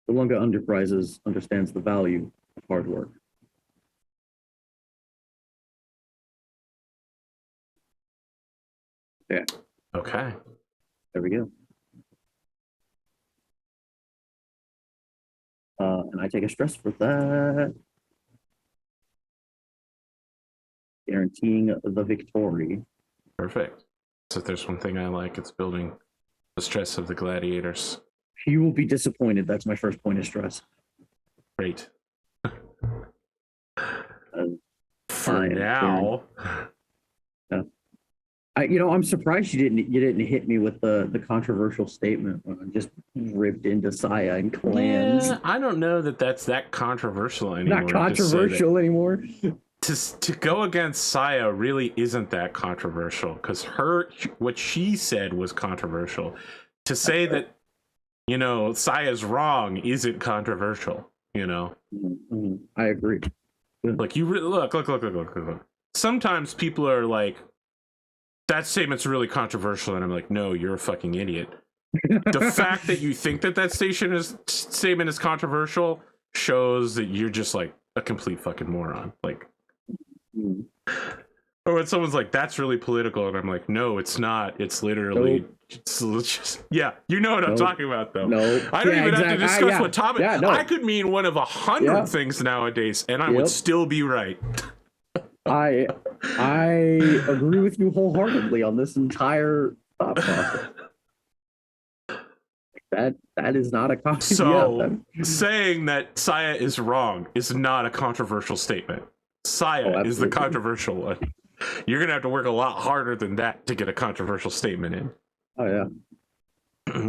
[SPEAKER 1] The Lunga Enterprises understands the value of hard work. Yeah.
[SPEAKER 2] Okay.
[SPEAKER 1] There we go. And I take a stress for that. Guaranteeing the victory.
[SPEAKER 2] Perfect. So if there's one thing I like, it's building the stress of the gladiators.
[SPEAKER 1] You will be disappointed. That's my first point of stress.
[SPEAKER 2] Great. For
[SPEAKER 1] fine,
[SPEAKER 2] now.
[SPEAKER 1] I'm surprised you didn't hit me with the controversial statement when I just ripped into Saya and clans.
[SPEAKER 2] Yeah, I don't know that that's that controversial anymore.
[SPEAKER 1] Not controversial anymore.
[SPEAKER 2] To go against Saya really isn't that controversial because what she said was controversial. To say that, Saya's wrong isn't controversial.
[SPEAKER 1] Mm-hmm. I agree.
[SPEAKER 2] Like you look. Sometimes people are like, that statement's really controversial, and I'm like, no, you're a fucking idiot. The fact that you think that statement is controversial shows that you're just like a complete fucking moron. Like, or when someone's like, that's really political, and I'm like, no, it's not. It's literally, it's just, yeah, you know what I'm talking about, though.
[SPEAKER 1] No,
[SPEAKER 2] I don't even have to discuss what topic.
[SPEAKER 1] Yeah, no.
[SPEAKER 2] I could mean one of 100 things nowadays, and I would still be right.
[SPEAKER 1] I agree with you wholeheartedly on this entire thought process. That is not a
[SPEAKER 2] so saying that Saya is wrong is not a controversial statement. Saya is the controversial one. You're gonna have to work a lot harder than that to get a controversial statement in.
[SPEAKER 1] Oh yeah.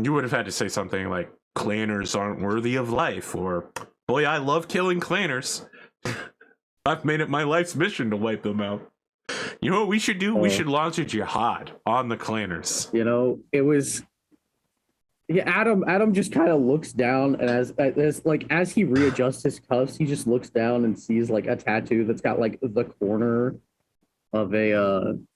[SPEAKER 2] You would have had to say something like "clanners aren't worthy of life," or "boy, I love killing clanners. I've made it my life's mission to wipe them out." You know what we should do? We should launch a jihad on the clanners.
[SPEAKER 1] It was. Yeah, Adam just kind of looks down, and as he readjusts his cuffs, he just looks down and sees like a tattoo that's got like the corner of you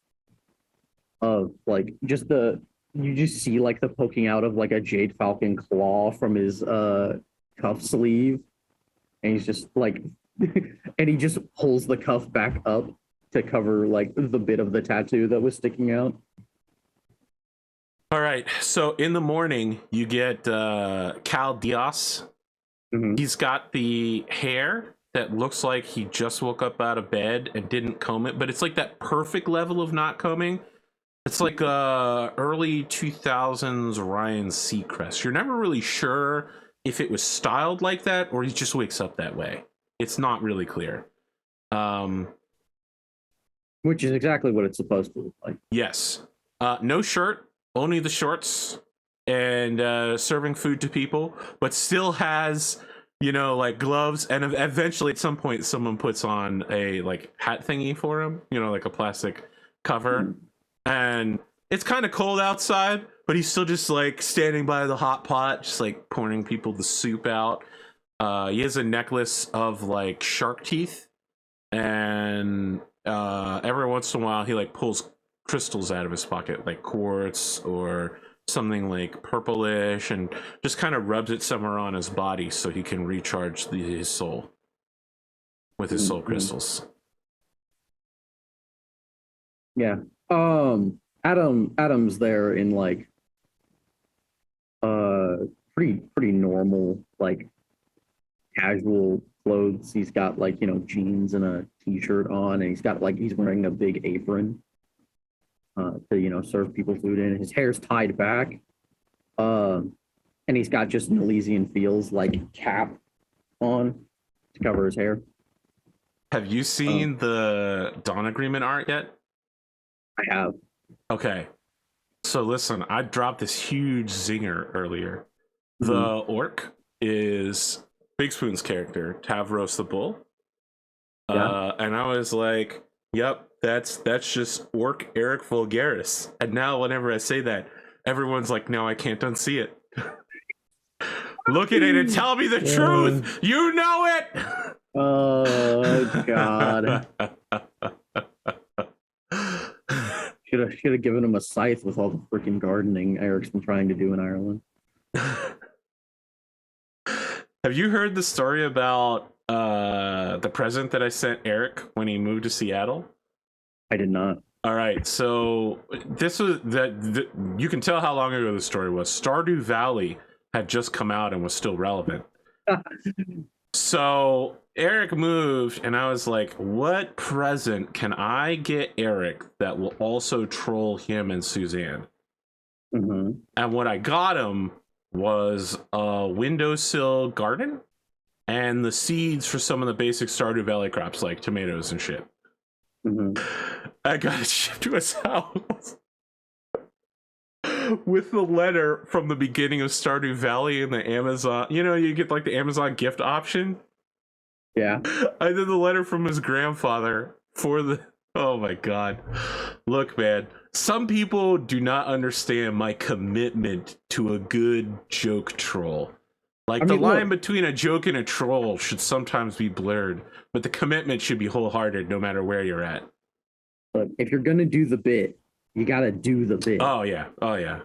[SPEAKER 1] just see like the poking out of like a Jade Falcon claw from his cuff sleeve, and he's just like and he just pulls the cuff back up to cover like the bit of the tattoo that was sticking out.
[SPEAKER 2] All right, so in the morning you get Cal Diaz.
[SPEAKER 1] Mm-hmm.
[SPEAKER 2] He's got the hair that looks like he just woke up out of bed and didn't comb it, but it's like that perfect level of not combing. It's like early 2000s Ryan Seacrest. You're never really sure if it was styled like that or he just wakes up that way. It's not really clear.
[SPEAKER 1] Which is exactly what it's supposed to look like.
[SPEAKER 2] Yes. No shirt, only the shorts, and serving food to people, but still has, like gloves. And eventually at some point someone puts on a like hat thingy for him, like a plastic cover. And it's kind of cold outside, but he's still just like standing by the hot pot, just like pouring people the soup out. He has a necklace of like shark teeth, and every once in a while he like pulls crystals out of his pocket, like quartz or something like purplish, and just kind of rubs it somewhere on his body so he can recharge his soul with his soul crystals.
[SPEAKER 1] Yeah. Adam's there in like pretty normal, like casual clothes. He's got like, jeans and a t-shirt on, and he's wearing a big apron to serve people food in. His hair's tied back. And he's got just an Elysian Fields like cap on to cover his hair.
[SPEAKER 2] Have you seen the Dawn Agreement art yet?
[SPEAKER 1] I have.
[SPEAKER 2] Okay. So listen, I dropped this huge zinger earlier. The orc is Big Spoon's character, Tavros the Bull. And I was like, "Yep, that's just Orc Eric Vulgaris." And now, whenever I say that, everyone's like, "No, I can't unsee it." Look at it and tell me the truth. You know it.
[SPEAKER 1] Oh God. Should have given him a scythe with all the freaking gardening Eric's been trying to do in Ireland.
[SPEAKER 2] Have you heard the story about the present that I sent Eric when he moved to Seattle?
[SPEAKER 1] I did not.
[SPEAKER 2] All right, so this was you can tell how long ago the story was. Stardew Valley had just come out and was still relevant. So Eric moved, and I was like, "What present can I get Eric that will also troll him and Suzanne?"
[SPEAKER 1] Mm-hmm.
[SPEAKER 2] And what I got him was a windowsill garden and the seeds for some of the basic Stardew Valley crops like tomatoes and shit.
[SPEAKER 1] Mm-hmm.
[SPEAKER 2] I got it shipped to his house with the letter from the beginning of Stardew Valley and the Amazon. You know, you get like the Amazon gift option.
[SPEAKER 1] Yeah.
[SPEAKER 2] I did the letter from his grandfather for the. Oh my God. Look, man, some people do not understand my commitment to a good joke troll. Like, the line between a joke and a troll should sometimes be blurred, but the commitment should be wholehearted no matter where you're at.
[SPEAKER 1] Look, if you're gonna do the bit, you gotta do the bit.
[SPEAKER 2] Oh yeah, oh yeah.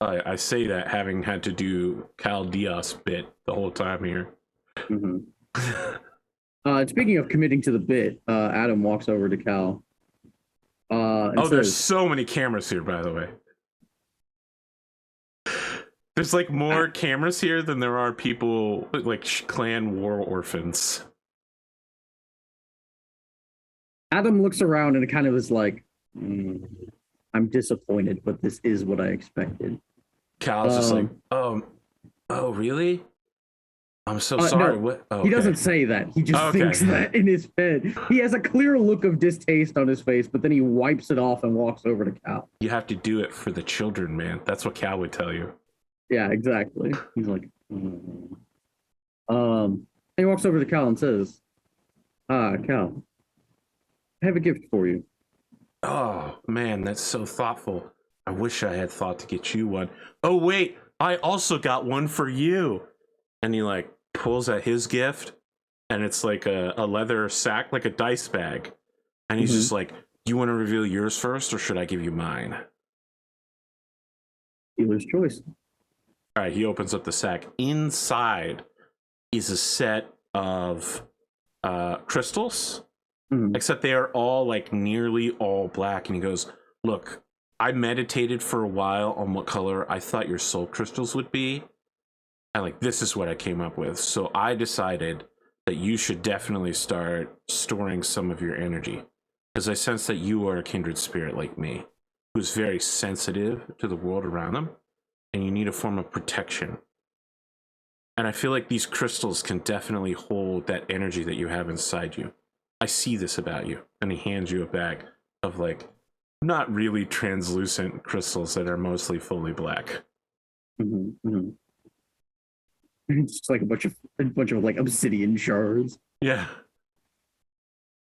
[SPEAKER 2] I say that having had to do Cal Diaz bit the whole time here.
[SPEAKER 1] Mm-hmm. Speaking of committing to the bit, Adam walks over to Cal. And says,
[SPEAKER 2] there's so many cameras here, by the way. There's like more cameras here than there are people, like clan war orphans.
[SPEAKER 1] Adam looks around and it kind of is like, I'm disappointed, but this is what I expected.
[SPEAKER 2] Cal's just like, oh, really? I'm so sorry.
[SPEAKER 1] No,
[SPEAKER 2] what? Oh,
[SPEAKER 1] he doesn't say that. He just thinks that in his head. He has a clear look of distaste on his face, but then he wipes it off and walks over to Cal.
[SPEAKER 2] You have to do it for the children, man. That's what Cal would tell you.
[SPEAKER 1] Yeah, exactly. He's like, he walks over to Cal and says, Cal, I have a gift for you.
[SPEAKER 2] Oh, man, that's so thoughtful. I wish I had thought to get you one. Oh, wait, I also got one for you. And he like pulls at his gift, and it's like a leather sack, like a dice bag. And he's just like, you want to reveal yours first, or should I give you mine?
[SPEAKER 1] Dealer's choice.
[SPEAKER 2] All right, he opens up the sack. Inside is a set of crystals, except they are all like nearly all black. And he goes, look, I meditated for a while on what color I thought your soul crystals would be. And like, this is what I came up with. So I decided that you should definitely start storing some of your energy, because I sense that you are a kindred spirit like me, who's very sensitive to the world around them, and you need a form of protection. And I feel like these crystals can definitely hold that energy that you have inside you. I see this about you. And he hands you a bag of like not really translucent crystals that are mostly fully black.
[SPEAKER 1] It's just like a bunch of like obsidian shards.
[SPEAKER 2] Yeah.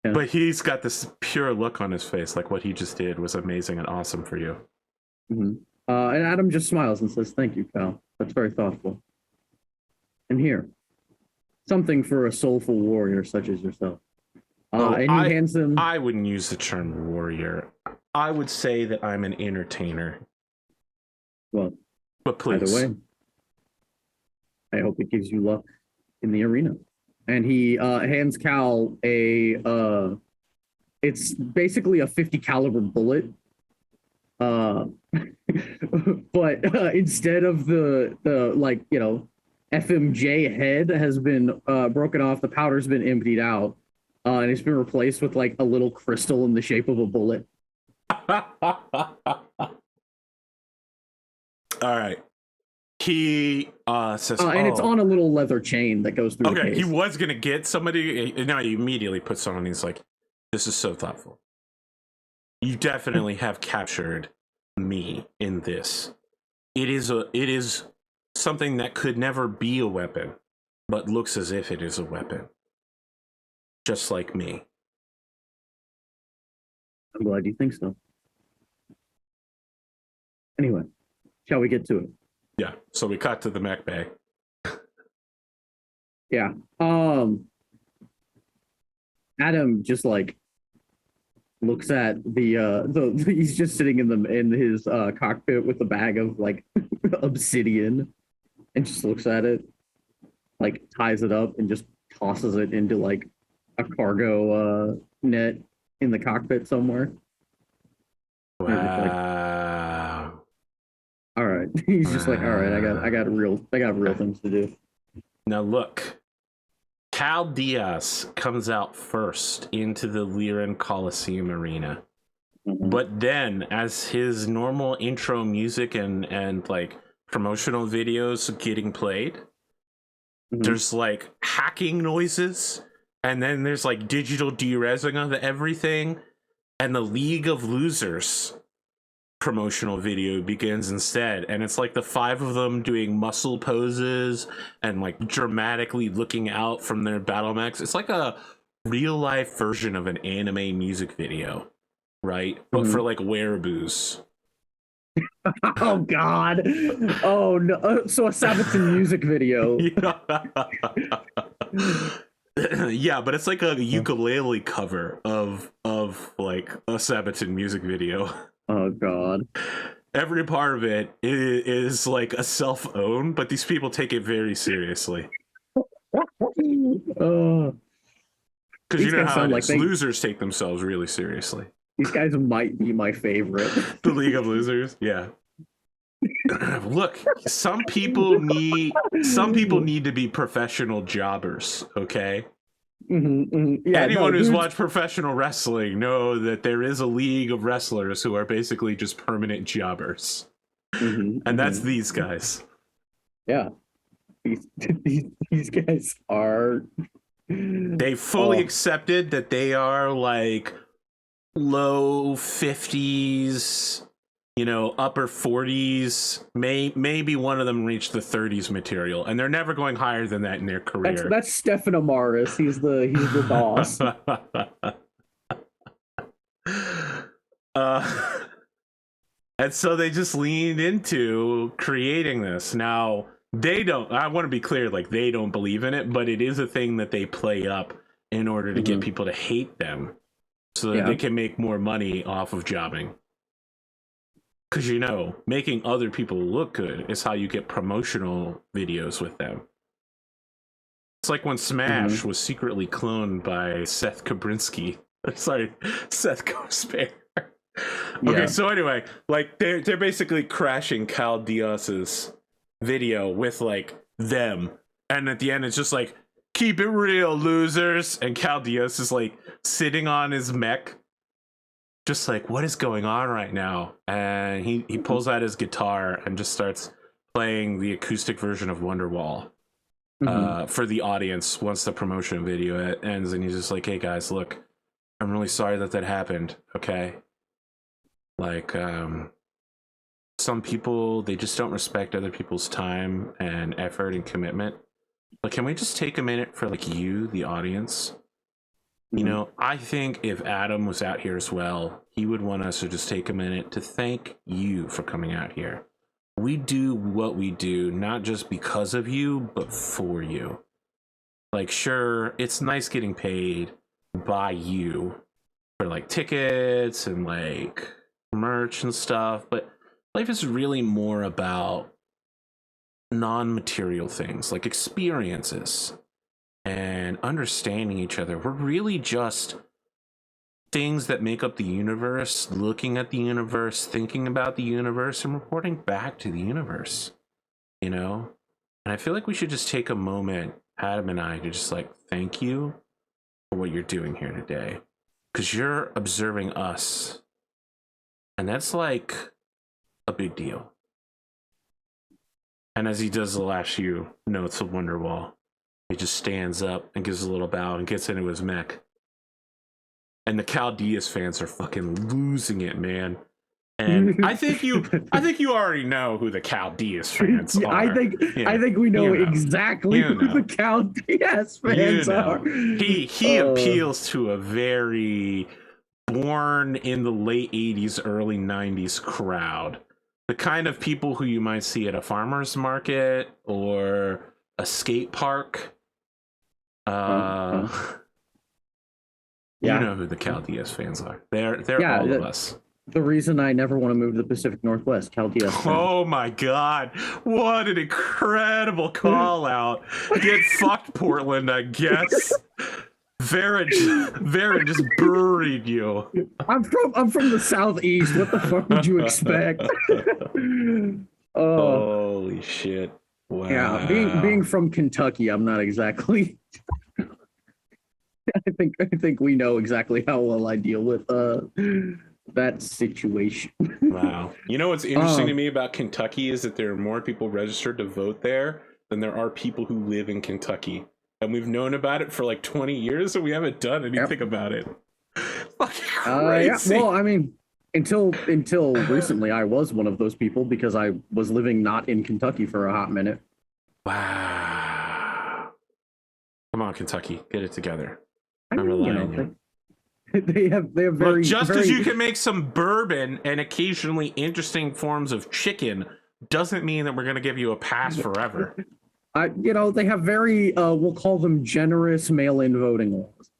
[SPEAKER 2] But he's got this pure look on his face, like what he just did was amazing and awesome for you.
[SPEAKER 1] And Adam just smiles and says, thank you, Cal. That's very thoughtful. And here, something for a soulful warrior such as yourself. And he hands him...
[SPEAKER 2] I wouldn't use the term warrior. I would say that I'm an entertainer.
[SPEAKER 1] Well,
[SPEAKER 2] but please.
[SPEAKER 1] Either way, I hope it gives you luck in the arena. And he hands Cal a... it's basically a 50 caliber bullet. But instead of the like, you know, FMJ head has been broken off, the powder's been emptied out, and it's been replaced with like a little crystal in the shape of a bullet.
[SPEAKER 2] All right. He says,
[SPEAKER 1] and it's on a little leather chain that goes through.
[SPEAKER 2] Okay,
[SPEAKER 1] the case.
[SPEAKER 2] he was gonna get somebody. Now he immediately puts on. He's like, "This is so thoughtful. You definitely have captured me in this. It is something that could never be a weapon, but looks as if it is a weapon. just like me.
[SPEAKER 1] I'm glad you think so. Anyway, shall we get to it?
[SPEAKER 2] Yeah. So we cut to the mech bay.
[SPEAKER 1] Yeah. Adam just like looks at the he's just sitting in his cockpit with a bag of like obsidian and just looks at it, like ties it up and just tosses it into like a cargo net in the cockpit somewhere.
[SPEAKER 2] Wow.
[SPEAKER 1] All right. He's just like, all right, I got real things to do.
[SPEAKER 2] Now look, Cal Diaz comes out first into the Liran Coliseum arena.
[SPEAKER 1] Mm-hmm.
[SPEAKER 2] But then as his normal intro music and like promotional videos getting played,
[SPEAKER 1] Mm-hmm.
[SPEAKER 2] there's like hacking noises, and then there's like digital derezzing of everything, and the League of Losers promotional video begins instead, and it's like the five of them doing muscle poses and like dramatically looking out from their battle mechs. It's like a real life version of an anime music video, right? But for like wereaboos.
[SPEAKER 1] Oh God! Oh no! So a Sabaton music video.
[SPEAKER 2] Yeah, but it's like a ukulele cover of like a Sabaton music video.
[SPEAKER 1] Oh God!
[SPEAKER 2] Every part of it is like a self-own, but these people take it very seriously. Because you know how it is. Losers take themselves really seriously.
[SPEAKER 1] These guys might be my favorite.
[SPEAKER 2] The League of Losers, yeah. Look, some people need to be professional jobbers, okay?
[SPEAKER 1] Yeah,
[SPEAKER 2] anyone who's watched professional wrestling know that there is a league of wrestlers who are basically just permanent jobbers. And that's these guys.
[SPEAKER 1] Yeah. These guys are...
[SPEAKER 2] They fully accepted that they are like low 50s, you know, upper 40s. Maybe one of them reached the 30s material, and they're never going higher than that in their career.
[SPEAKER 1] That's Stefan Amaris. He's the boss.
[SPEAKER 2] And so they just leaned into creating this. Now, I want to be clear, like, they don't believe in it, but it is a thing that they play up in order to get people to hate them so that they can make more money off of jobbing. Because, you know, making other people look good is how you get promotional videos with them. It's like when Smash was secretly cloned by Seth Kabrinsky. Sorry, Seth Ghostbear. Okay, so anyway, like they're basically crashing Cal Diaz's video with like them, and at the end it's just like, keep it real, losers, and Cal Diaz is like sitting on his mech, just like, what is going on right now? And he pulls out his guitar and just starts playing the acoustic version of Wonderwall for the audience once the promotion video ends, and he's just like, hey guys, look, I'm really sorry that happened, okay? Like, some people, they just don't respect other people's time and effort and commitment. But can we just take a minute for like you, the audience? You know, I think if Adam was out here as well, he would want us to just take a minute to thank you for coming out here. We do what we do, not just because of you, but for you. Like, sure, it's nice getting paid by you for like tickets and like merch and stuff, but life is really more about non-material things like experiences and understanding each other. We're really just things that make up the universe, looking at the universe, thinking about the universe, and reporting back to the universe, you know? And I feel like we should just take a moment, Adam and I, to just like thank you for what you're doing here today, because you're observing us, and that's like a big deal. And as he does the last few notes of Wonderwall, he just stands up and gives a little bow and gets into his mech. And the Cal Diaz fans are fucking losing it, man. And I think you already know who the Chaldeus fans
[SPEAKER 1] Yeah,
[SPEAKER 2] are.
[SPEAKER 1] I think we know,
[SPEAKER 2] You know.
[SPEAKER 1] exactly
[SPEAKER 2] You
[SPEAKER 1] who
[SPEAKER 2] know.
[SPEAKER 1] the Chaldeus fans are.
[SPEAKER 2] He appeals to a very born in the late 80s, early 90s crowd. The kind of people who you might see at a farmer's market or a skate park.
[SPEAKER 1] Yeah.
[SPEAKER 2] You know who the Chaldeus fans are. They're
[SPEAKER 1] Yeah,
[SPEAKER 2] all of us.
[SPEAKER 1] The reason I never want to move to the Pacific Northwest, Chaldeus fans.
[SPEAKER 2] Oh my god. What an incredible call out. Get fucked, Portland, I guess. Varen just buried you.
[SPEAKER 1] I'm from the southeast. What the fuck would you expect?
[SPEAKER 2] Holy shit. Wow.
[SPEAKER 1] Yeah, being from Kentucky, I'm not exactly. I think we know exactly how well I deal with that situation.
[SPEAKER 2] Wow. You know what's interesting to me about Kentucky is that there are more people registered to vote there than there are people who live in Kentucky. And we've known about it for like 20 years and we haven't done anything about it. Fucking crazy.
[SPEAKER 1] Yeah. Well, I mean, until recently, I was one of those people because I was living not in Kentucky for a hot minute.
[SPEAKER 2] Wow. Come on, Kentucky, get it together.
[SPEAKER 1] I mean, you know, they have very.
[SPEAKER 2] Look,
[SPEAKER 1] very...
[SPEAKER 2] as you can make some bourbon and occasionally interesting forms of chicken, doesn't mean that we're going to give you a pass forever.
[SPEAKER 1] You know, they have very, we'll call them generous mail-in voting laws.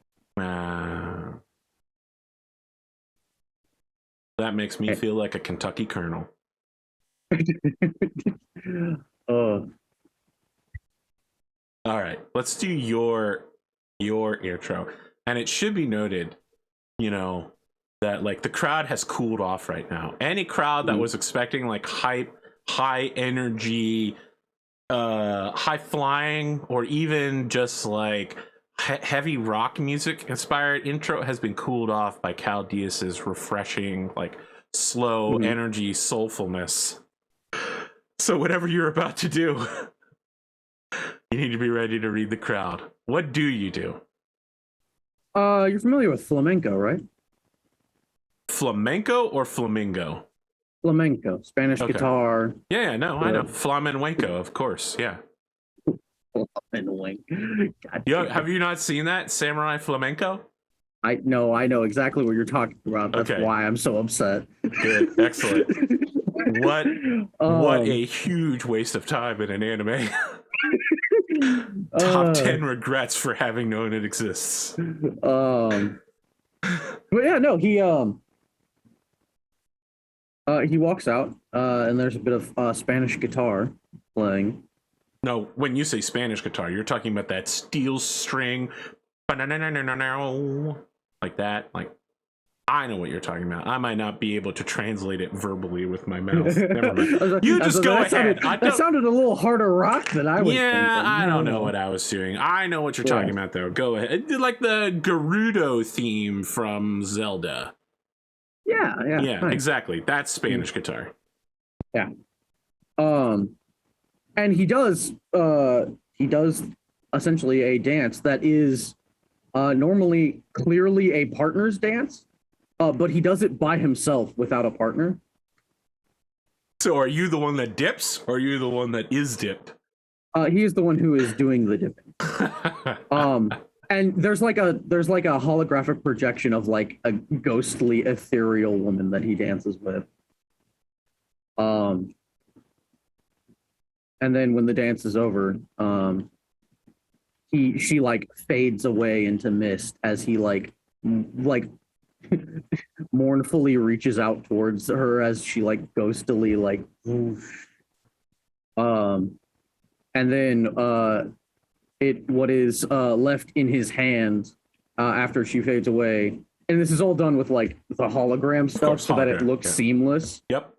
[SPEAKER 2] That makes me feel like a Kentucky colonel.
[SPEAKER 1] All
[SPEAKER 2] right, let's do your intro. And it should be noted, you know, that like the crowd has cooled off right now. Any crowd that was expecting like hype, high energy, high flying, or even just like heavy rock music inspired intro has been cooled off by Chaldeus's refreshing, like slow energy soulfulness. So whatever you're about to do, you need to be ready to read the crowd. What do you do?
[SPEAKER 1] You're familiar with flamenco, right?
[SPEAKER 2] Flamenco or flamingo?
[SPEAKER 1] Flamenco, Spanish guitar.
[SPEAKER 2] Yeah, no, I know. Flamenco, of course, yeah. Have you not seen that Samurai Flamenco?
[SPEAKER 1] I know exactly what you're talking about. That's why I'm so upset.
[SPEAKER 2] Good, excellent. What a huge waste of time in an anime. Top 10 regrets for having known it exists.
[SPEAKER 1] But yeah, no, he walks out, and there's a bit of Spanish guitar playing.
[SPEAKER 2] No, when you say Spanish guitar, you're talking about that steel string, like that. Like, I know what you're talking about. I might not be able to translate it verbally with my mouth. Never mind. You just go ahead.
[SPEAKER 1] That sounded a little harder rock than I was thinking.
[SPEAKER 2] I don't know what I was doing. I know what you're talking about, though. Go ahead. Like the Gerudo theme from Zelda.
[SPEAKER 1] Yeah,
[SPEAKER 2] nice. Exactly. That's Spanish guitar.
[SPEAKER 1] Yeah. And he does essentially a dance that is normally clearly a partner's dance, but he does it by himself without a partner.
[SPEAKER 2] So are you the one that dips, or are you the one that is dipped?
[SPEAKER 1] He is the one who is doing the dipping. And there's like a holographic projection of like a ghostly, ethereal woman that he dances with. And then when the dance is over, she like fades away into mist as he like mournfully reaches out towards her as she like ghostily like and then what is left in his hand after she fades away, and this is all done with like the hologram stuff so that it looks seamless.
[SPEAKER 2] Yep.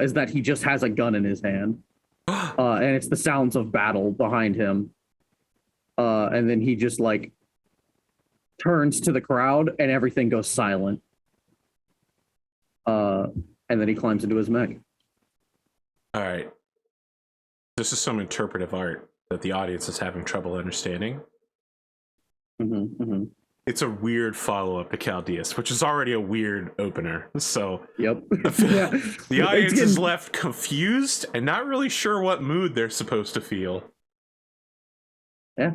[SPEAKER 1] Is that he just has a gun in his hand. And it's the sounds of battle behind him. And then he just like turns to the crowd and everything goes silent. And then he climbs into his mech.
[SPEAKER 2] All right. This is some interpretive art that the audience is having trouble understanding. it's a weird follow-up to Chaldeus, which is already a weird opener. So
[SPEAKER 1] Yep.
[SPEAKER 2] the audience is left confused and not really sure what mood they're supposed to feel.
[SPEAKER 1] Yeah.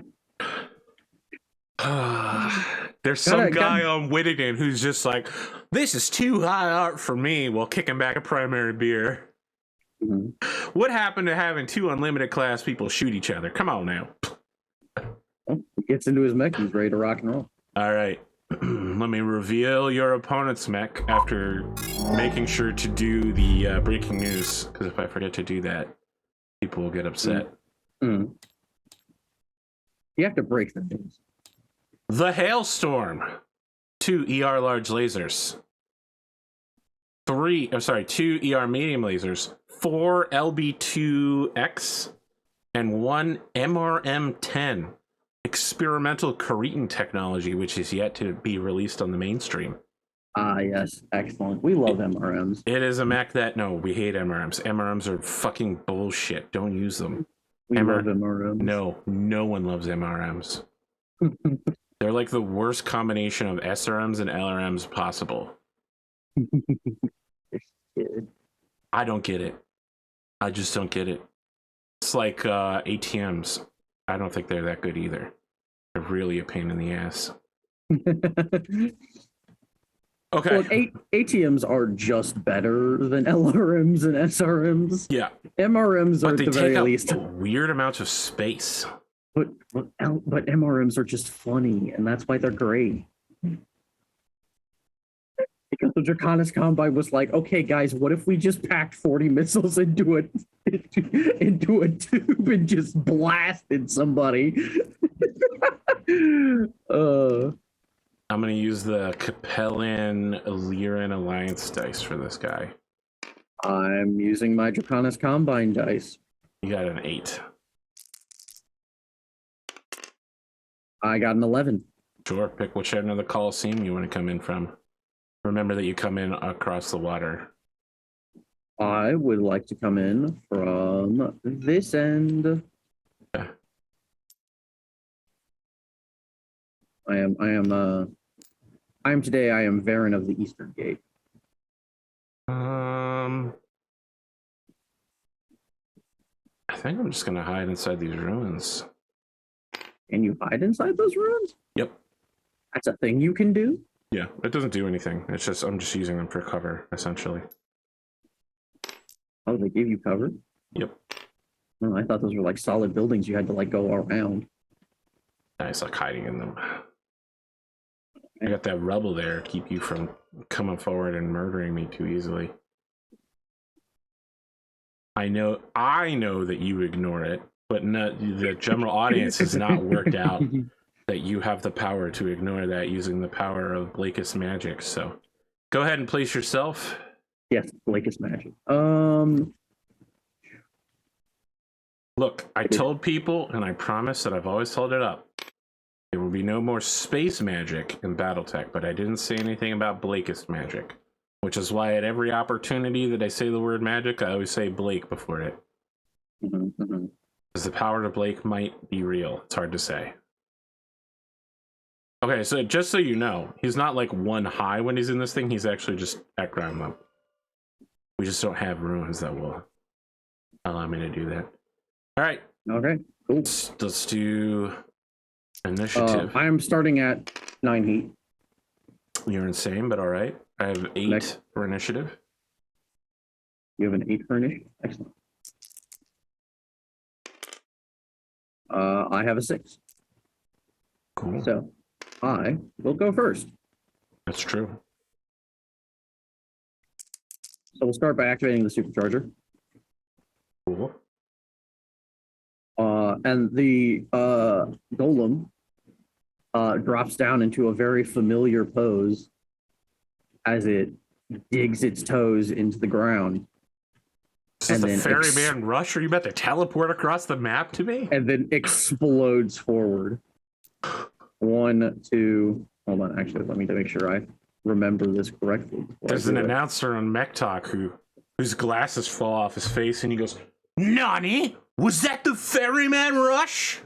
[SPEAKER 2] There's some guy on Whittington who's just like, this is too high art for me, while kicking back a primary beer. Mm-hmm. What happened to having two unlimited class people shoot each other? Come on now.
[SPEAKER 1] He gets into his mech, he's ready to rock and roll.
[SPEAKER 2] All right. Let me reveal your opponent's mech after making sure to do the breaking news, because if I forget to do that, people will get upset.
[SPEAKER 1] Mm-hmm. You have to break the news.
[SPEAKER 2] The Hailstorm. 2 ER large lasers. 2 ER medium lasers. 4 LB2X. And 1 MRM-10. Experimental Cretan technology, which is yet to be released on the mainstream.
[SPEAKER 1] Ah, yes. Excellent. We love MRMs.
[SPEAKER 2] It is a mech that, no, we hate MRMs. MRMs are fucking bullshit. Don't use them.
[SPEAKER 1] We love MRMs.
[SPEAKER 2] No one loves MRMs. They're like the worst combination of SRMs and LRMs possible. I don't get it. I just don't get it. It's like ATMs. I don't think they're that good either. They're really a pain in the ass. Okay.
[SPEAKER 1] Look, ATMs are just better than LRMs and SRMs.
[SPEAKER 2] Yeah.
[SPEAKER 1] MRMs are
[SPEAKER 2] at the
[SPEAKER 1] very least
[SPEAKER 2] weird amounts of space.
[SPEAKER 1] But MRMs are just funny, and that's why they're great. Because the Draconis Combine was like, okay, guys, what if we just packed 40 missiles into a tube and just blasted somebody?
[SPEAKER 2] I'm going to use the Capellan Lyran Alliance dice for this guy.
[SPEAKER 1] I'm using my Draconis Combine dice.
[SPEAKER 2] You got an 8.
[SPEAKER 1] I got an 11.
[SPEAKER 2] Sure, pick whichever of the Coliseum you want to come in from. Remember that you come in across the water.
[SPEAKER 1] I would like to come in from this end.
[SPEAKER 2] Yeah.
[SPEAKER 1] I am today, I am Varen of the Eastern Gate.
[SPEAKER 2] I think I'm just going to hide inside these ruins.
[SPEAKER 1] Can you hide inside those ruins?
[SPEAKER 2] Yep.
[SPEAKER 1] That's a thing you can do?
[SPEAKER 2] Yeah, it doesn't do anything. It's just, I'm just using them for cover, essentially.
[SPEAKER 1] Oh, they gave you cover?
[SPEAKER 2] Yep.
[SPEAKER 1] Oh, I thought those were like solid buildings you had to like go around.
[SPEAKER 2] Nice, like hiding in them. I got that rubble there to keep you from coming forward and murdering me too easily. I know that you ignore it, but the general audience has not worked out that you have the power to ignore that using the power of Blakist magic. So go ahead and place yourself.
[SPEAKER 1] Yes, Blakist magic.
[SPEAKER 2] Look, I told people, and I promise that I've always held it up. There will be no more space magic in Battletech, but I didn't say anything about Blakist magic, which is why at every opportunity that I say the word magic, I always say Blake before it. Because the power to Blake might be real. It's hard to say. Okay, so just so you know, he's not like 1 high when he's in this thing. He's actually just at ground level. We just don't have ruins that will allow me to do that. All right.
[SPEAKER 1] Okay, cool.
[SPEAKER 2] Let's do initiative.
[SPEAKER 1] I am starting at 9 heat.
[SPEAKER 2] You're insane, but all right. I have 8 for initiative.
[SPEAKER 1] You have an 8 for initiative? Excellent. I have a 6.
[SPEAKER 2] Cool.
[SPEAKER 1] So I will go first.
[SPEAKER 2] That's true.
[SPEAKER 1] So we'll start by activating the supercharger.
[SPEAKER 2] Cool.
[SPEAKER 1] And the golem drops down into a very familiar pose as it digs its toes into the ground.
[SPEAKER 2] Is this the ferryman rush? Are you about to teleport across the map to me?
[SPEAKER 1] And then explodes forward. 1, 2. Hold on, actually, let me make sure I remember this correctly.
[SPEAKER 2] There's an announcer on Mech Talk whose glasses fall off his face, and he goes, "Nani? Was that the ferryman rush?"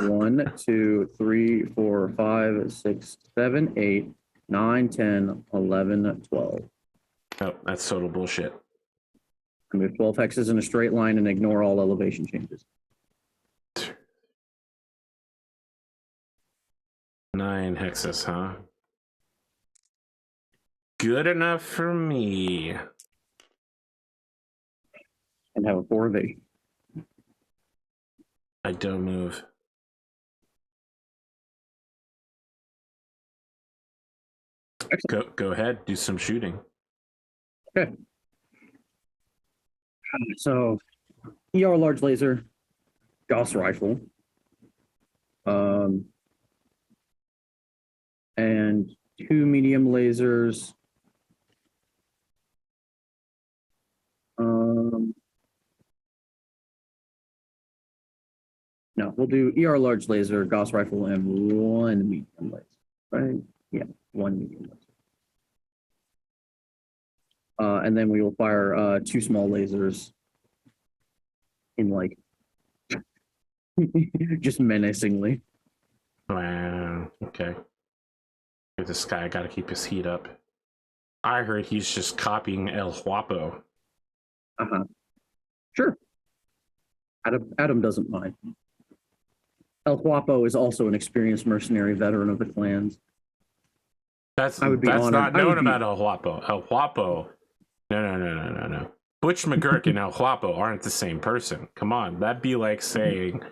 [SPEAKER 1] 1, 2, 3, 4, 5, 6, 7, 8, 9, 10, 11, 12.
[SPEAKER 2] Oh, that's total bullshit.
[SPEAKER 1] I move 12 hexes in a straight line and ignore all elevation changes.
[SPEAKER 2] 9 hexes, huh? Good enough for me.
[SPEAKER 1] And have a 4 evasion.
[SPEAKER 2] I don't move. Go ahead, do some shooting.
[SPEAKER 1] Okay. So, ER large laser, Gauss rifle, and 2 medium lasers. No, we'll do ER large laser, Gauss rifle, and 1 medium laser. Right? Yeah, 1 medium laser. And then we will fire 2 small lasers in like just menacingly.
[SPEAKER 2] Wow. Okay. This guy got to keep his heat up. I heard he's just copying El Guapo.
[SPEAKER 1] Sure. Adam doesn't mind. El Guapo is also an experienced mercenary veteran of the clans.
[SPEAKER 2] That's
[SPEAKER 1] honored.
[SPEAKER 2] not known about El Guapo. El Guapo. No. Butch McGurk and El Guapo aren't the same person. Come on, that'd be like saying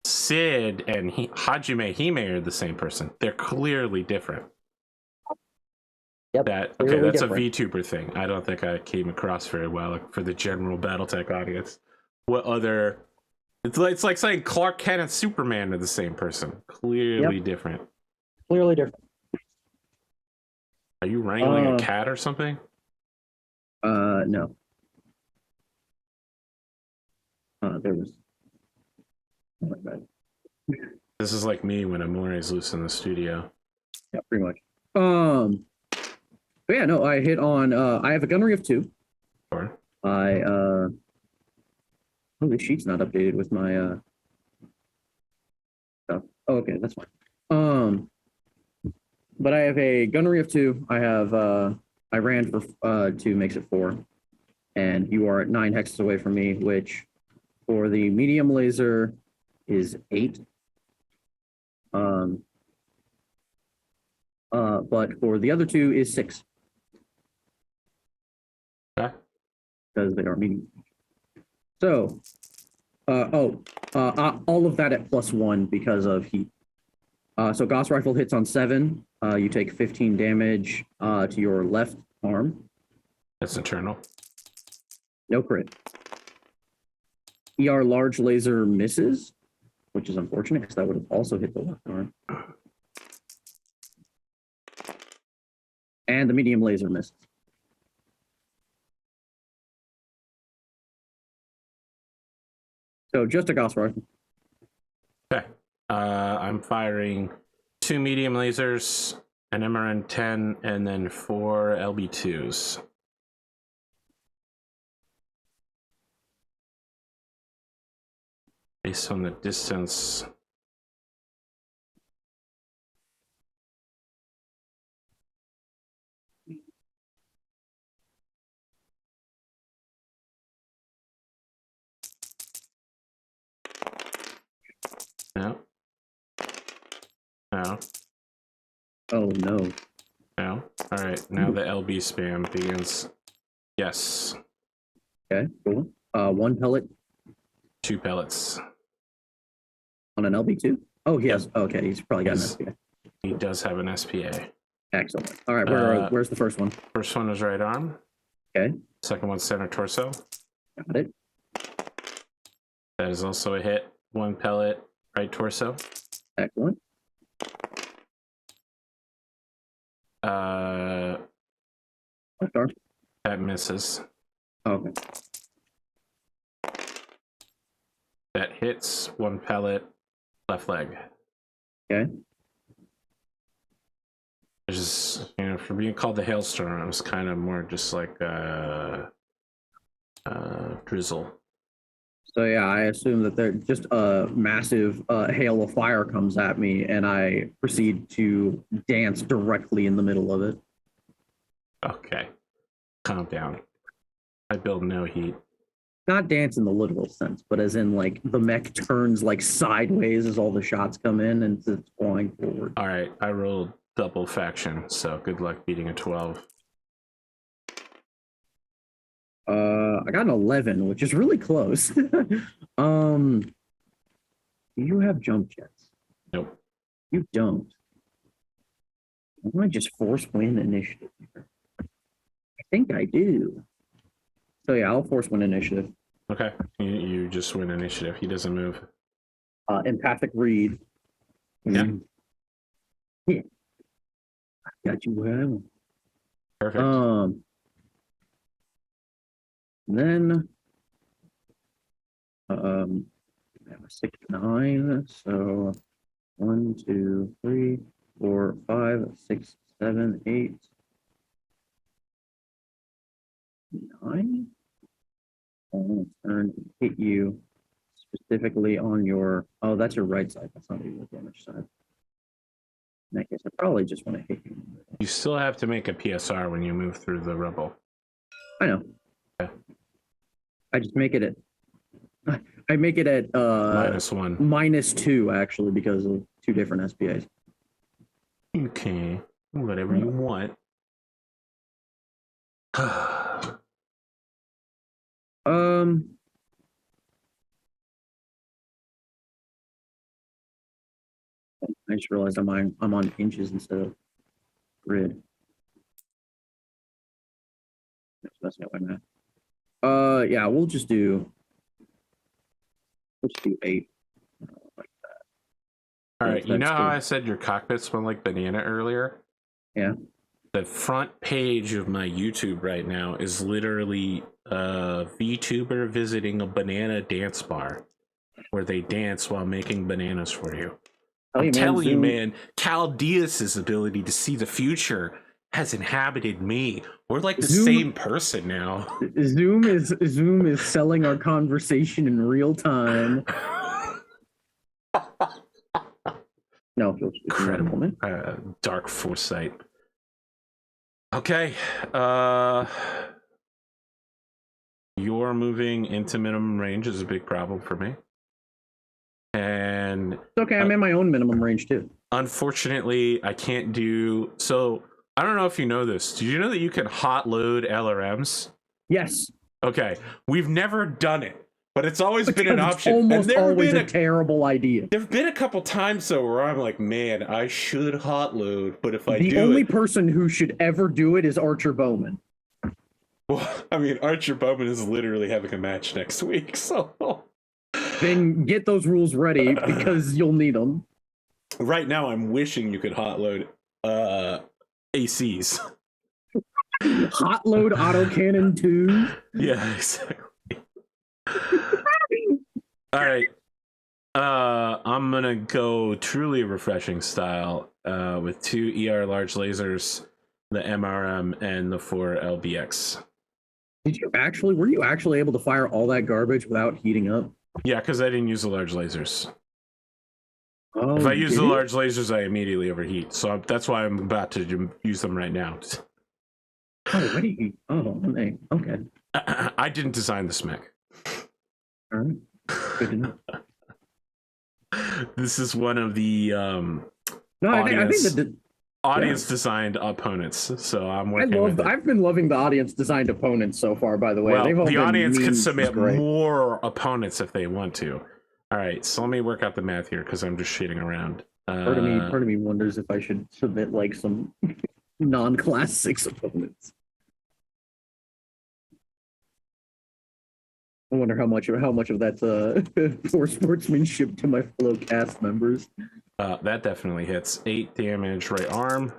[SPEAKER 2] Sid and Hajime Hime are the same person. They're clearly different.
[SPEAKER 1] Yep.
[SPEAKER 2] That's a VTuber thing. I don't think I came across very well for the general BattleTech audience. What other? It's like saying Clark Kent and Superman are the same person. Clearly different.
[SPEAKER 1] Clearly different.
[SPEAKER 2] Are you wrangling a cat or something?
[SPEAKER 1] No. There was. Oh my God.
[SPEAKER 2] This is like me when Amore's loose in the studio.
[SPEAKER 1] Yeah, pretty much. But yeah, no, I hit on. I have a gunnery of 2.
[SPEAKER 2] Sure.
[SPEAKER 1] Oh, the sheet's not updated with my stuff. Oh, okay, that's fine. But I have a gunnery of 2. I have I ran for 2 makes it 4, and you are at 9 hexes away from me, which for the medium laser is 8. But for the other 2 is 6.
[SPEAKER 2] Okay.
[SPEAKER 1] Because they are medium. So, all of that at +1 because of heat. So Gauss rifle hits on 7. You take 15 damage to your left arm.
[SPEAKER 2] That's internal.
[SPEAKER 1] No crit. ER large laser misses, which is unfortunate because that would have also hit the left arm. And the medium laser misses. So just a Gauss rifle.
[SPEAKER 2] Okay. I'm firing 2 medium lasers, an MRN-10, and then 4 LB2s. Based on the distance. No. No.
[SPEAKER 1] Oh no.
[SPEAKER 2] No. All right. Now the LB spam begins. Yes.
[SPEAKER 1] Okay, cool. 1 pellet
[SPEAKER 2] 2 pellets.
[SPEAKER 1] on an LB2. Oh, he has. Okay, he's probably got an SPA.
[SPEAKER 2] He does have an SPA.
[SPEAKER 1] Excellent. All right, where's the first one?
[SPEAKER 2] First one is right arm.
[SPEAKER 1] Okay.
[SPEAKER 2] Second one's center torso.
[SPEAKER 1] Got it.
[SPEAKER 2] That is also a hit. 1 pellet, right torso.
[SPEAKER 1] Excellent. Left arm.
[SPEAKER 2] That misses.
[SPEAKER 1] Okay.
[SPEAKER 2] That hits. 1 pellet, left leg.
[SPEAKER 1] Okay.
[SPEAKER 2] Which is, for being called the hailstorm, it was kind of more just like drizzle.
[SPEAKER 1] So yeah, I assume that there just a massive hail of fire comes at me, and I proceed to dance directly in the middle of it.
[SPEAKER 2] Okay, calm down. I build no heat.
[SPEAKER 1] Not dance in the literal sense, but as in like the mech turns like sideways as all the shots come in and it's flying forward.
[SPEAKER 2] All right, I rolled double faction, so good luck beating a 12.
[SPEAKER 1] I got an 11, which is really close. Do you have jump jets?
[SPEAKER 2] Nope.
[SPEAKER 1] You don't. I want to just force win initiative here. I think I do. So yeah, I'll force win initiative.
[SPEAKER 2] Okay, you just win initiative. He doesn't move.
[SPEAKER 1] Empathic read.
[SPEAKER 2] Yeah.
[SPEAKER 1] Yeah. I got you where I want.
[SPEAKER 2] Perfect.
[SPEAKER 1] Then I have a 6-9, so 1, 2, 3, 4, 5, 6, 7, 8, 9. I'll turn and hit you specifically on your. Oh, that's your right side. That's not your damage side. In that case, I probably just want to hit you.
[SPEAKER 2] You still have to make a PSR when you move through the rubble.
[SPEAKER 1] I know.
[SPEAKER 2] Okay.
[SPEAKER 1] I just make it at. I make it at
[SPEAKER 2] -1.
[SPEAKER 1] -2 actually because of 2 different SPAs.
[SPEAKER 2] Okay, whatever you want.
[SPEAKER 1] I just realized I'm on inches instead of grid. That's messing up my math. Yeah, we'll just do 8. Like
[SPEAKER 2] All right,
[SPEAKER 1] that's
[SPEAKER 2] you know how
[SPEAKER 1] good.
[SPEAKER 2] I said your cockpit smelled like banana earlier?
[SPEAKER 1] Yeah.
[SPEAKER 2] The front page of my YouTube right now is literally a VTuber visiting a banana dance bar where they dance while making bananas for you. I'm telling you, man, Chaldeus's ability to see the future has inhabited me. We're like the same person now.
[SPEAKER 1] Zoom is selling our conversation in real time. No,
[SPEAKER 2] Incredible. Dark foresight. Okay. Your moving into minimum range is a big problem for me. And
[SPEAKER 1] it's okay, I'm in my own minimum range too.
[SPEAKER 2] Unfortunately, I can't do so. I don't know if you know this. Did you know that you can hot load LRMs?
[SPEAKER 1] Yes.
[SPEAKER 2] Okay, we've never done it, but it's always been an option.
[SPEAKER 1] Almost always a terrible idea.
[SPEAKER 2] There've been a couple times though where I'm like, man, I should hot load, but if I do
[SPEAKER 1] the only person who should ever do it is Archer Bowman.
[SPEAKER 2] Well, I mean, Archer Bowman is literally having a match next week, so
[SPEAKER 1] then get those rules ready because you'll need them.
[SPEAKER 2] Right now, I'm wishing you could hot load ACs.
[SPEAKER 1] Hot load autocannon 2?
[SPEAKER 2] Yeah, exactly. All right. I'm gonna go truly refreshing style with 2 ER large lasers, the MRM, and the 4 LBX.
[SPEAKER 1] Were you actually able to fire all that garbage without heating up?
[SPEAKER 2] Yeah, because I didn't use the large lasers.
[SPEAKER 1] Oh,
[SPEAKER 2] if I use the large lasers, I immediately overheat. So that's why I'm about to use them right now.
[SPEAKER 1] Oh, what do you? Oh, okay.
[SPEAKER 2] I didn't design this mech.
[SPEAKER 1] All right. Good to know.
[SPEAKER 2] This is one of the audience designed opponents. So I'm working.
[SPEAKER 1] I've been loving the audience designed opponents so far. By the way,
[SPEAKER 2] well, the audience can submit more opponents if they want to. All right, so let me work out the math here because I'm just shitting around.
[SPEAKER 1] Part of me wonders if I should submit like some non-class 6 opponents. I wonder how much of that's for sportsmanship to my fellow cast members.
[SPEAKER 2] That definitely hits. 8 damage right arm.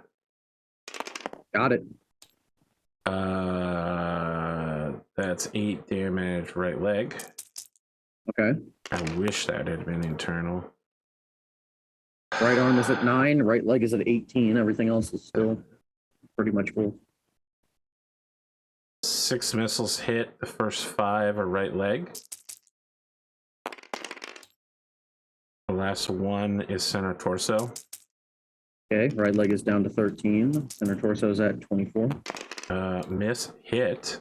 [SPEAKER 1] Got it.
[SPEAKER 2] That's 8 damage right leg.
[SPEAKER 1] Okay.
[SPEAKER 2] I wish that had been internal.
[SPEAKER 1] Right arm is at 9, right leg is at 18. Everything else is still pretty much full.
[SPEAKER 2] 6 missiles hit. The first 5 are right leg. last one is center torso.
[SPEAKER 1] Okay, right leg is down to 13. Center torso is at 24.
[SPEAKER 2] Miss hit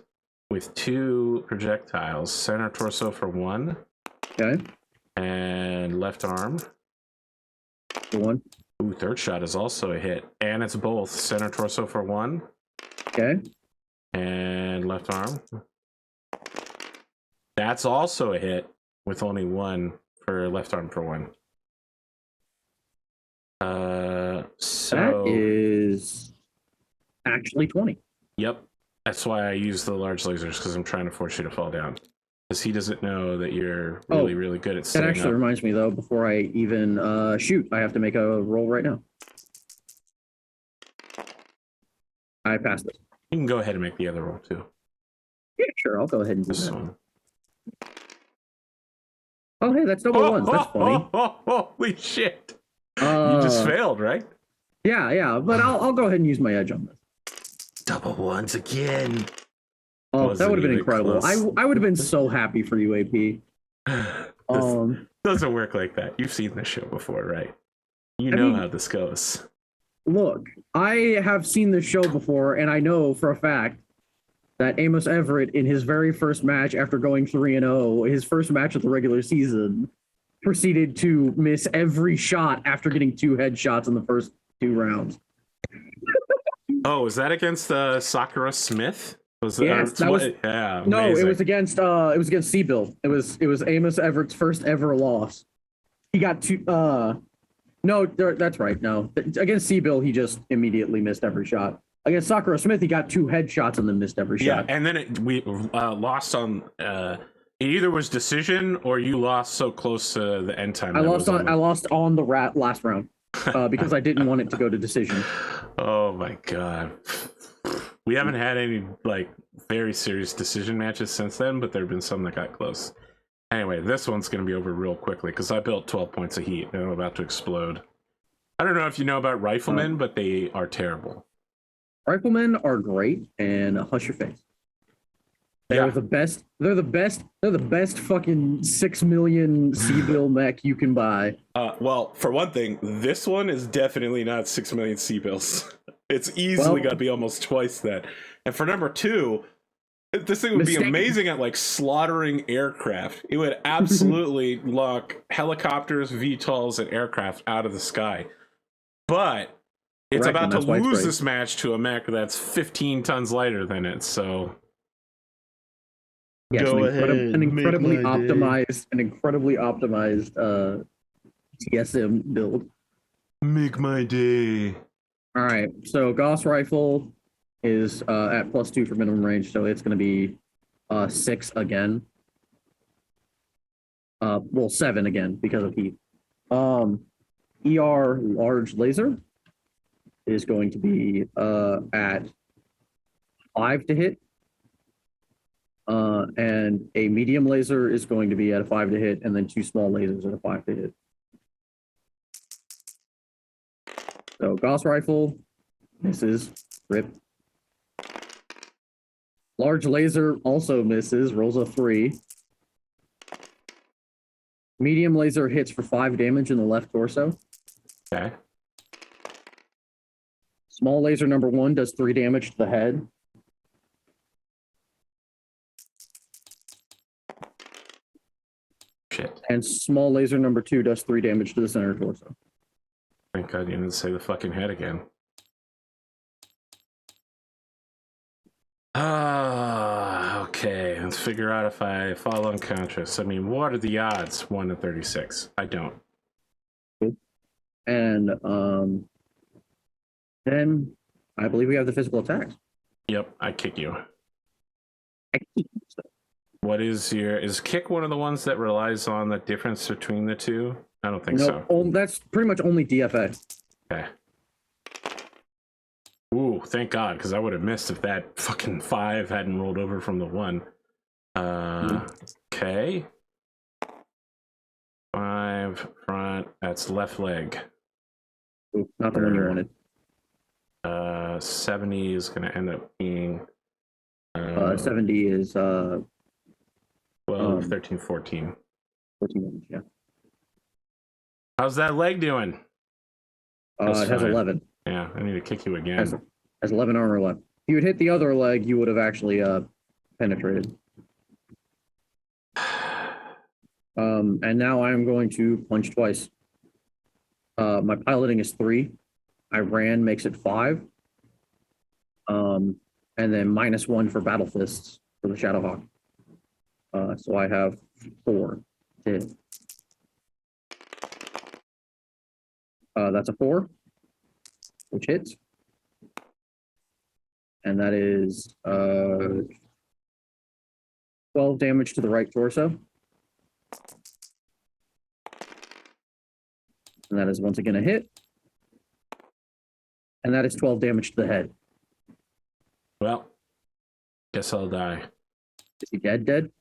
[SPEAKER 2] with 2 projectiles. Center torso for 1.
[SPEAKER 1] Okay.
[SPEAKER 2] And left arm.
[SPEAKER 1] For 1.
[SPEAKER 2] Ooh, third shot is also a hit. And it's both. Center torso for 1.
[SPEAKER 1] Okay.
[SPEAKER 2] And left arm. That's also a hit with only 1 for left arm for 1. So
[SPEAKER 1] that is actually 20.
[SPEAKER 2] Yep. That's why I use the large lasers, because I'm trying to force you to fall down. Because he doesn't know that you're really, really good at
[SPEAKER 1] That
[SPEAKER 2] staying
[SPEAKER 1] actually
[SPEAKER 2] up.
[SPEAKER 1] reminds me, though, before I even shoot, I have to make a roll right now. I passed it.
[SPEAKER 2] You can go ahead and make the other roll, too.
[SPEAKER 1] Yeah, sure. I'll go ahead and do
[SPEAKER 2] This
[SPEAKER 1] that.
[SPEAKER 2] one.
[SPEAKER 1] Oh, hey, that's double ones. That's funny.
[SPEAKER 2] Holy shit. You just failed, right?
[SPEAKER 1] Yeah, but I'll go ahead and use my edge on this.
[SPEAKER 2] Double ones again.
[SPEAKER 1] Oh,
[SPEAKER 2] Wasn't
[SPEAKER 1] that would have been
[SPEAKER 2] even
[SPEAKER 1] incredible.
[SPEAKER 2] close.
[SPEAKER 1] I would have been so happy for you, AP.
[SPEAKER 2] This doesn't work like that. You've seen this show before, right? You know how this goes.
[SPEAKER 1] Look, I have seen this show before, and I know for a fact that Amos Everett, in his very first match after going 3-0, his first match of the regular season, proceeded to miss every shot after getting 2 headshots in the first 2 rounds.
[SPEAKER 2] Oh, was that against Sakura Smith? Was
[SPEAKER 1] Yes, that was.
[SPEAKER 2] Yeah,
[SPEAKER 1] no,
[SPEAKER 2] amazing.
[SPEAKER 1] it was against Seabill. It was Amos Everett's first ever loss. He got 2. No, that's right. No, against Seabill, he just immediately missed every shot. Against Sakura Smith, he got 2 headshots and then missed every shot.
[SPEAKER 2] Yeah, and then we lost on. It either was decision or you lost so close to the end time.
[SPEAKER 1] I lost on the last round because I didn't want it to go to decision.
[SPEAKER 2] Oh my god, we haven't had any like very serious decision matches since then, but there have been some that got close. Anyway, this one's going to be over real quickly because I built 12 points of heat and I'm about to explode. I don't know if you know about riflemen, but they are terrible.
[SPEAKER 1] Riflemen are great, and hush your face. They're the best. They're the best. They're the best fucking 6 million Seabill mech you can buy.
[SPEAKER 2] Well, for one thing, this one is definitely not 6 million Seabills. It's easily got to be almost twice that. And for number 2, this thing would be amazing at like slaughtering aircraft. It would absolutely lock helicopters, VTOLs, and aircraft out of the sky. But it's about to lose this match to a mech that's 15 tons lighter than it, so
[SPEAKER 1] yes,
[SPEAKER 2] go ahead.
[SPEAKER 1] An incredibly optimized TSM build.
[SPEAKER 2] Make my day.
[SPEAKER 1] All right, so Gauss rifle is at +2 for minimum range, so it's going to be 6 again. Well, 7 again because of heat. ER large laser is going to be at 5 to hit. And a medium laser is going to be at a 5 to hit, and then 2 small lasers at a 5 to hit. So Gauss rifle misses, rip. Large laser also misses, rolls a 3. Medium laser hits for 5 damage in the left torso.
[SPEAKER 2] Okay.
[SPEAKER 1] Small laser number 1 does 3 damage to the head.
[SPEAKER 2] Shit.
[SPEAKER 1] And small laser number 2 does 3 damage to the center torso.
[SPEAKER 2] Thank God you didn't say the fucking head again. Okay. Let's figure out if I fall unconscious. I mean, what are the odds? 1 to 36. I don't.
[SPEAKER 1] And then I believe we have the physical attacks.
[SPEAKER 2] Yep, I kick you. What is kick one of the ones that relies on the difference between the two? I don't think so.
[SPEAKER 1] No, that's pretty much only DFA.
[SPEAKER 2] Okay. Ooh, thank God, because I would have missed if that fucking 5 hadn't rolled over from the 1. Okay. 5 front. That's left leg.
[SPEAKER 1] Ooh, not the one you wanted.
[SPEAKER 2] 70 is going to end up being
[SPEAKER 1] 70 is
[SPEAKER 2] 12, 13, 14.
[SPEAKER 1] 14 damage, yeah.
[SPEAKER 2] How's that leg doing?
[SPEAKER 1] It has
[SPEAKER 2] fine.
[SPEAKER 1] 11.
[SPEAKER 2] Yeah, I need to kick you again.
[SPEAKER 1] Has 11 armor left. If you had hit the other leg, you would have actually penetrated. And now I'm going to punch twice. My piloting is 3. I ran makes it 5. And then -1 for battle fists for the Shadowhawk. So I have 4 to hit. That's a 4, which hits. And that is 12 damage to the right torso. And that is once again a hit. And that is 12 damage to the head.
[SPEAKER 2] Well, guess I'll die.
[SPEAKER 1] Is he dead?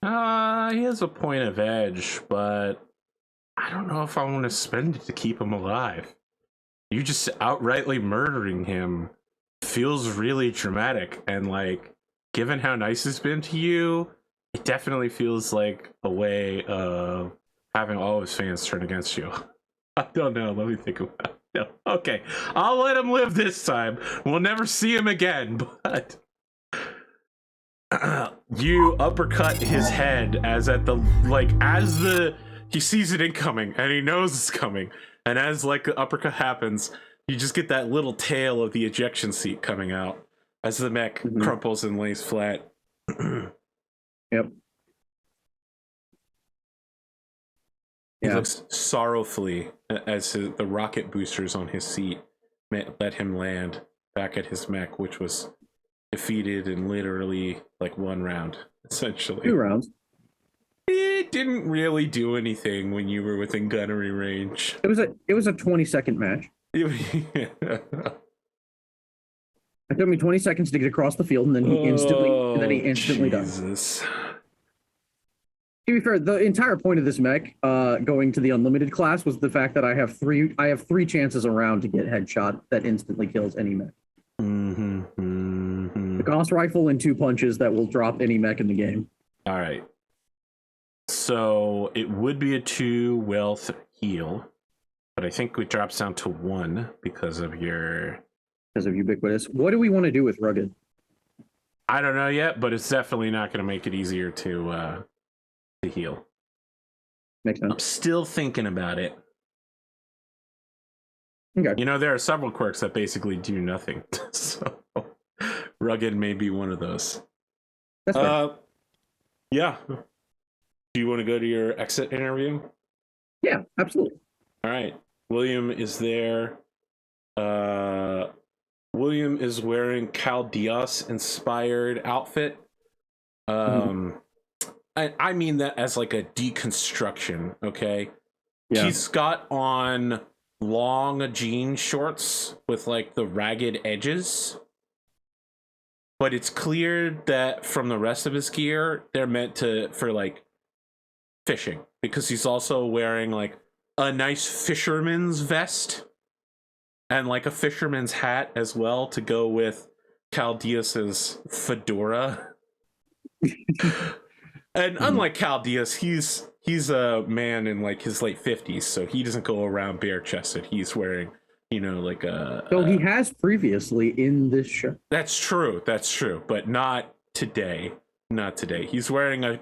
[SPEAKER 2] He has a point of edge, but I don't know if I want to spend it to keep him alive. You just outrightly murdering him feels really dramatic, and like, given how nice he's been to you, it definitely feels like a way of having all of his fans turn against you. I don't know. Let me think about it. No. Okay, I'll let him live this time. We'll never see him again, but you uppercut his head he sees it incoming and he knows it's coming, and as like the uppercut happens, you just get that little tail of the ejection seat coming out as the mech crumples and lays flat.
[SPEAKER 1] Yep.
[SPEAKER 2] He looks sorrowfully as the rocket boosters on his seat let him land back at his mech, which was defeated in literally like 1 round, essentially.
[SPEAKER 1] 2 rounds.
[SPEAKER 2] It didn't really do anything when you were within gunnery range.
[SPEAKER 1] It was a 20-second match. It took me 20 seconds to get across the field, and then he instantly
[SPEAKER 2] Jesus.
[SPEAKER 1] died. To be fair, the entire point of this mech going to the unlimited class was the fact that I have 3 chances around to get headshot that instantly kills any mech. The Gauss rifle and 2 punches that will drop any mech in the game.
[SPEAKER 2] All right. So it would be a 2 wealth heal, but I think it drops down to 1 because of
[SPEAKER 1] ubiquitous. What do we want to do with rugged?
[SPEAKER 2] I don't know yet, but it's definitely not going to make it easier to heal.
[SPEAKER 1] Makes sense.
[SPEAKER 2] I'm still thinking about it.
[SPEAKER 1] Okay.
[SPEAKER 2] You know, there are several quirks that basically do nothing, so rugged may be one of those.
[SPEAKER 1] That's fair.
[SPEAKER 2] Yeah. Do you want to go to your exit interview?
[SPEAKER 1] Yeah, absolutely.
[SPEAKER 2] All right. William is there. William is wearing Cal Diaz inspired outfit. I mean that as like a deconstruction, okay? Yeah. He's got on long jean shorts with like the ragged edges. But it's clear that from the rest of his gear, they're meant for like fishing, because he's also wearing like a nice fisherman's vest and like a fisherman's hat as well to go with Cal Diaz's fedora. And unlike Cal Diaz, he's a man in like his late 50s, so he doesn't go around bare chested. He's wearing, you know, like a.
[SPEAKER 1] So he has previously in this show.
[SPEAKER 2] That's true, but not today. Not today. He's wearing a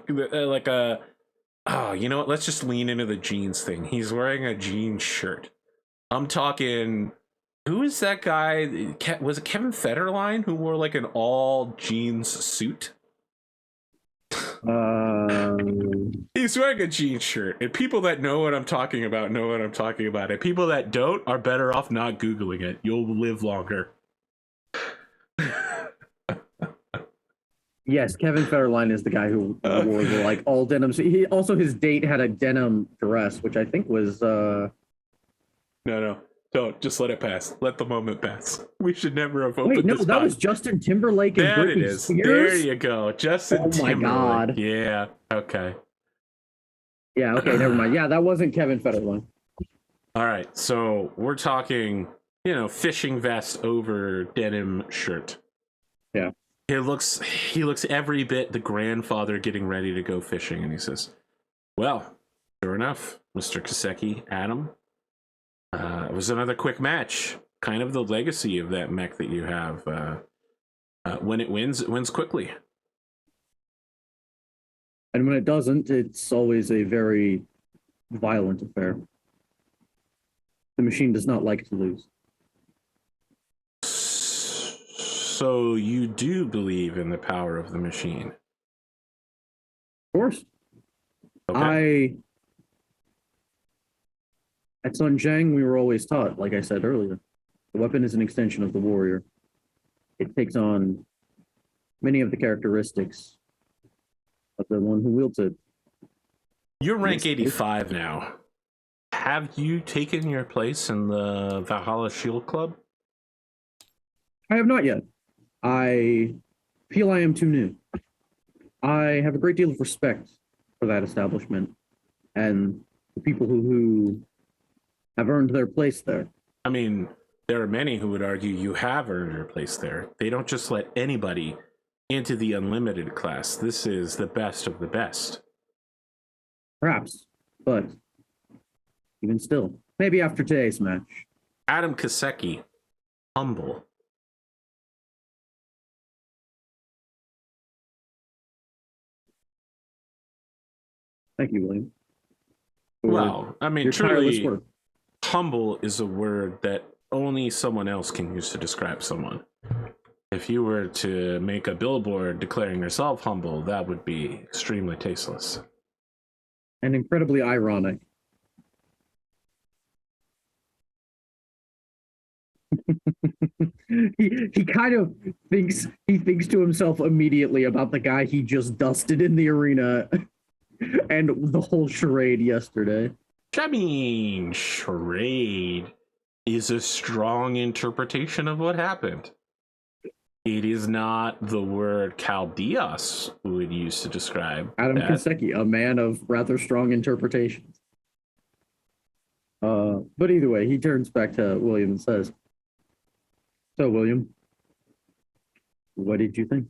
[SPEAKER 2] oh, you know what? Let's just lean into the jeans thing. He's wearing a jean shirt. I'm talking. Who is that guy? Was it Kevin Federline who wore like an all jeans suit? He's wearing a jean shirt, and people that know what I'm talking about know what I'm talking about, and people that don't are better off not Googling it. You'll live longer.
[SPEAKER 1] Yes, Kevin Federline is the guy who wore the like all denim. He also, his date had a denim dress, which I think was
[SPEAKER 2] No, don't just let it pass. Let the moment pass. We should never have opened.
[SPEAKER 1] Wait, no,
[SPEAKER 2] this
[SPEAKER 1] that was Justin Timberlake and
[SPEAKER 2] there
[SPEAKER 1] Britney
[SPEAKER 2] it is.
[SPEAKER 1] Spears?
[SPEAKER 2] There you go, Justin Timberlake.
[SPEAKER 1] Oh my god.
[SPEAKER 2] Yeah. Okay.
[SPEAKER 1] Yeah. Okay. Never mind. Yeah, that wasn't Kevin Federline.
[SPEAKER 2] All right. So we're talking, you know, fishing vest over denim shirt.
[SPEAKER 1] Yeah.
[SPEAKER 2] He looks every bit the grandfather getting ready to go fishing, and he says, "Well, Sure enough, Mr. Kaseki, Adam, it was another quick match. Kind of the legacy of that mech that you have. When it wins quickly.
[SPEAKER 1] And when it doesn't, it's always a very violent affair. The machine does not like to lose.
[SPEAKER 2] So you do believe in the power of the machine?
[SPEAKER 1] Of course.
[SPEAKER 2] Okay.
[SPEAKER 1] At Sun Jiang, we were always taught, like I said earlier, the weapon is an extension of the warrior. It takes on many of the characteristics of the one who wields it.
[SPEAKER 2] You're rank 85 now. Have you taken your place in the Valhalla Shield Club?
[SPEAKER 1] I have not yet. I feel I am too new. I have a great deal of respect for that establishment and the people who have earned their place there.
[SPEAKER 2] I mean, there are many who would argue you have earned your place there. They don't just let anybody into the unlimited class. This is the best of the best.
[SPEAKER 1] Perhaps, but even still, maybe after today's match.
[SPEAKER 2] Adam Kaseki, humble.
[SPEAKER 1] Thank you, William.
[SPEAKER 2] Well, I mean,
[SPEAKER 1] your tireless
[SPEAKER 2] truly,
[SPEAKER 1] work.
[SPEAKER 2] humble is a word that only someone else can use to describe someone. If you were to make a billboard declaring yourself humble, that would be extremely tasteless.
[SPEAKER 1] And incredibly ironic. he kind of thinks to himself immediately about the guy he just dusted in the arena and the whole charade yesterday.
[SPEAKER 2] I mean, charade is a strong interpretation of what happened. It is not the word Chaldeos would use to describe
[SPEAKER 1] Adam
[SPEAKER 2] that.
[SPEAKER 1] Kaseki, a man of rather strong interpretations. But either way, he turns back to William and says, "So, William, what did you think?"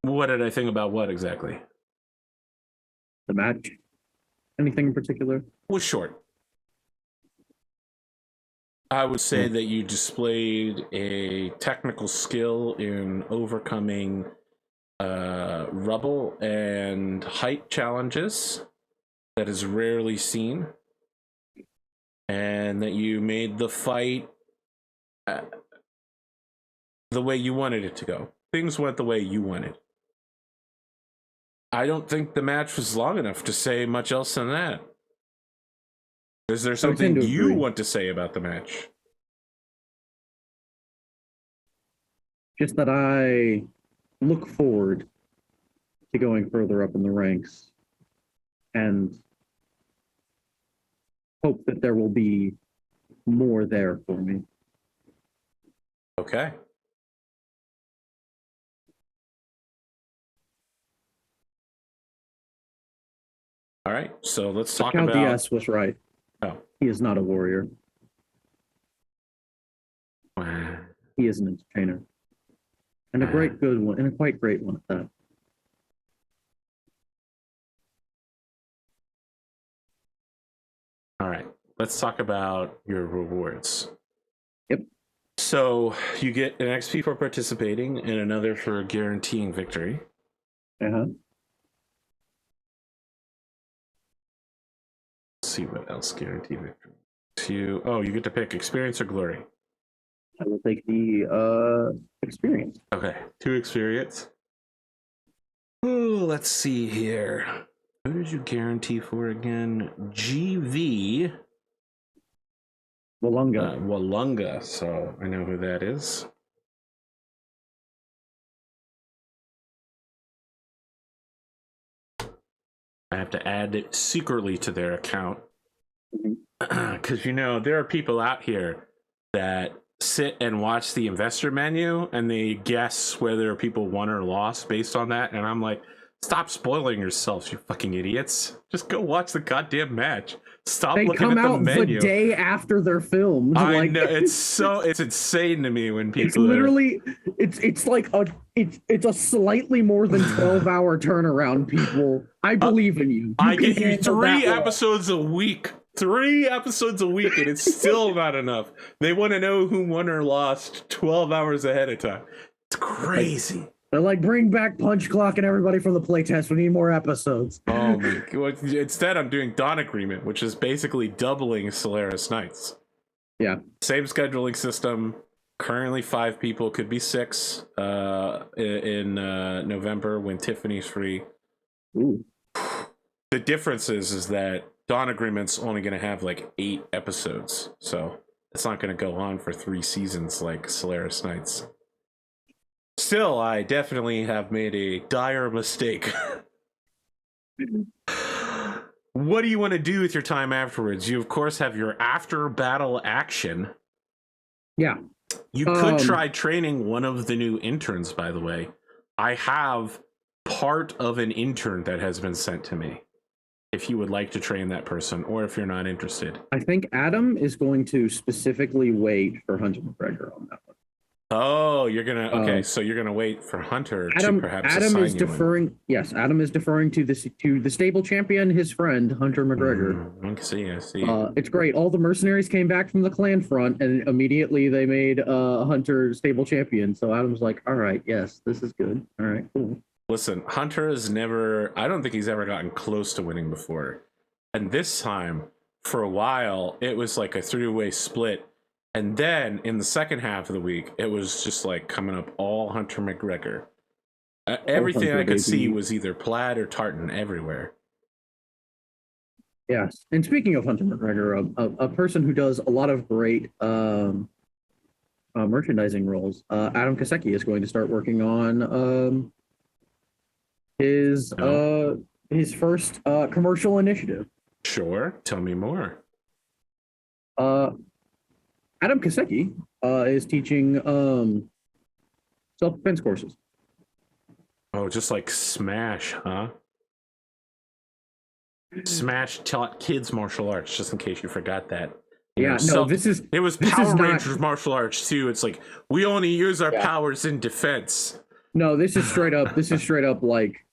[SPEAKER 2] What did I think about what exactly?
[SPEAKER 1] The match? Anything in particular?
[SPEAKER 2] Was short. I would say that you displayed a technical skill in overcoming rubble and height challenges that is rarely seen, and that you made the fight the way you wanted it to go. Things went the way you wanted. I don't think the match was long enough to say much else than that. Is there something you want to say about the match?
[SPEAKER 1] Just that I look forward to going further up in the ranks and hope that there will be more there for me.
[SPEAKER 2] Okay. All right, so let's talk about...
[SPEAKER 1] Chaldeos was right.
[SPEAKER 2] Oh.
[SPEAKER 1] He is not a warrior. He is an entertainer. And a great good one, and a quite great one at that.
[SPEAKER 2] All right, let's talk about your rewards.
[SPEAKER 1] Yep.
[SPEAKER 2] So you get an XP for participating and another for guaranteeing victory.
[SPEAKER 1] Uh-huh.
[SPEAKER 2] Let's see what else guarantee victory. You get to pick experience or glory.
[SPEAKER 1] I will take the experience.
[SPEAKER 2] Okay, 2 experience. Ooh, let's see here. Who did you guarantee for again? GV.
[SPEAKER 1] Walunga.
[SPEAKER 2] Walunga, so I know who that is. I have to add it secretly to their account. Because, there are people out here that sit and watch the investor menu and they guess whether people won or lost based on that. And I'm like, Stop spoiling yourselves, you fucking idiots. Just go watch the goddamn match. Stop
[SPEAKER 1] They
[SPEAKER 2] looking
[SPEAKER 1] come
[SPEAKER 2] at the
[SPEAKER 1] out the
[SPEAKER 2] menu.
[SPEAKER 1] day after they're filmed.
[SPEAKER 2] I
[SPEAKER 1] Like,
[SPEAKER 2] know, it's insane to me when
[SPEAKER 1] it's
[SPEAKER 2] people
[SPEAKER 1] literally it's like it's a slightly more than 12-hour turnaround, people. I believe in you.
[SPEAKER 2] I
[SPEAKER 1] can
[SPEAKER 2] get you
[SPEAKER 1] handle
[SPEAKER 2] 3
[SPEAKER 1] that long.
[SPEAKER 2] episodes a week. 3 episodes a week, and it's still not enough. They want to know who won or lost 12 hours ahead of time. It's crazy.
[SPEAKER 1] They're like, bring back Punch Clock and everybody from the playtest. We need more episodes.
[SPEAKER 2] Oh my god. Instead, I'm doing Dawn Agreement, which is basically doubling Solaris Nights.
[SPEAKER 1] Yeah.
[SPEAKER 2] Same scheduling system. Currently 5 people, could be 6 in November when Tiffany's free.
[SPEAKER 1] Ooh.
[SPEAKER 2] The difference is that Dawn Agreement's only going to have like 8 episodes, so it's not going to go on for 3 seasons like Solaris Nights. Still, I definitely have made a dire mistake. What do you want to do with your time afterwards? You, of course, have your after-battle action.
[SPEAKER 1] Yeah.
[SPEAKER 2] You could try training one of the new interns, by the way. I have part of an intern that has been sent to me. If you would like to train that person, or if you're not interested.
[SPEAKER 1] I think Adam is going to specifically wait for Hunter McGregor on that one.
[SPEAKER 2] Oh, you're gonna so you're gonna wait for Hunter to perhaps
[SPEAKER 1] Adam
[SPEAKER 2] assign
[SPEAKER 1] is
[SPEAKER 2] you
[SPEAKER 1] deferring.
[SPEAKER 2] in.
[SPEAKER 1] Yes, Adam is deferring to the stable champion, his friend Hunter McGregor.
[SPEAKER 2] I see.
[SPEAKER 1] It's great. All the mercenaries came back from the clan front, and immediately they made Hunter stable champion. So Adam's like, "All right, yes, this is good. All right, cool."
[SPEAKER 2] Listen, Hunter has never. I don't think he's ever gotten close to winning before, and this time, for a while, it was like a 3-way split. And then in the second half of the week, it was just like coming up all Hunter McGregor. Everything
[SPEAKER 1] Hunter,
[SPEAKER 2] I could
[SPEAKER 1] baby.
[SPEAKER 2] see was either plaid or tartan everywhere.
[SPEAKER 1] Yes. And speaking of Hunter McGregor, a person who does a lot of great merchandising roles, Adam Kaseki is going to start working on his first commercial initiative.
[SPEAKER 2] Sure. Tell me more.
[SPEAKER 1] Adam Kaseki is teaching self-defense courses.
[SPEAKER 2] Oh, just like Smash, huh? Smash taught kids martial arts, just in case you forgot that.
[SPEAKER 1] It was
[SPEAKER 2] Power Rangers martial arts too. It's like we only use our powers in defense.
[SPEAKER 1] No, this is straight up. This is straight up like,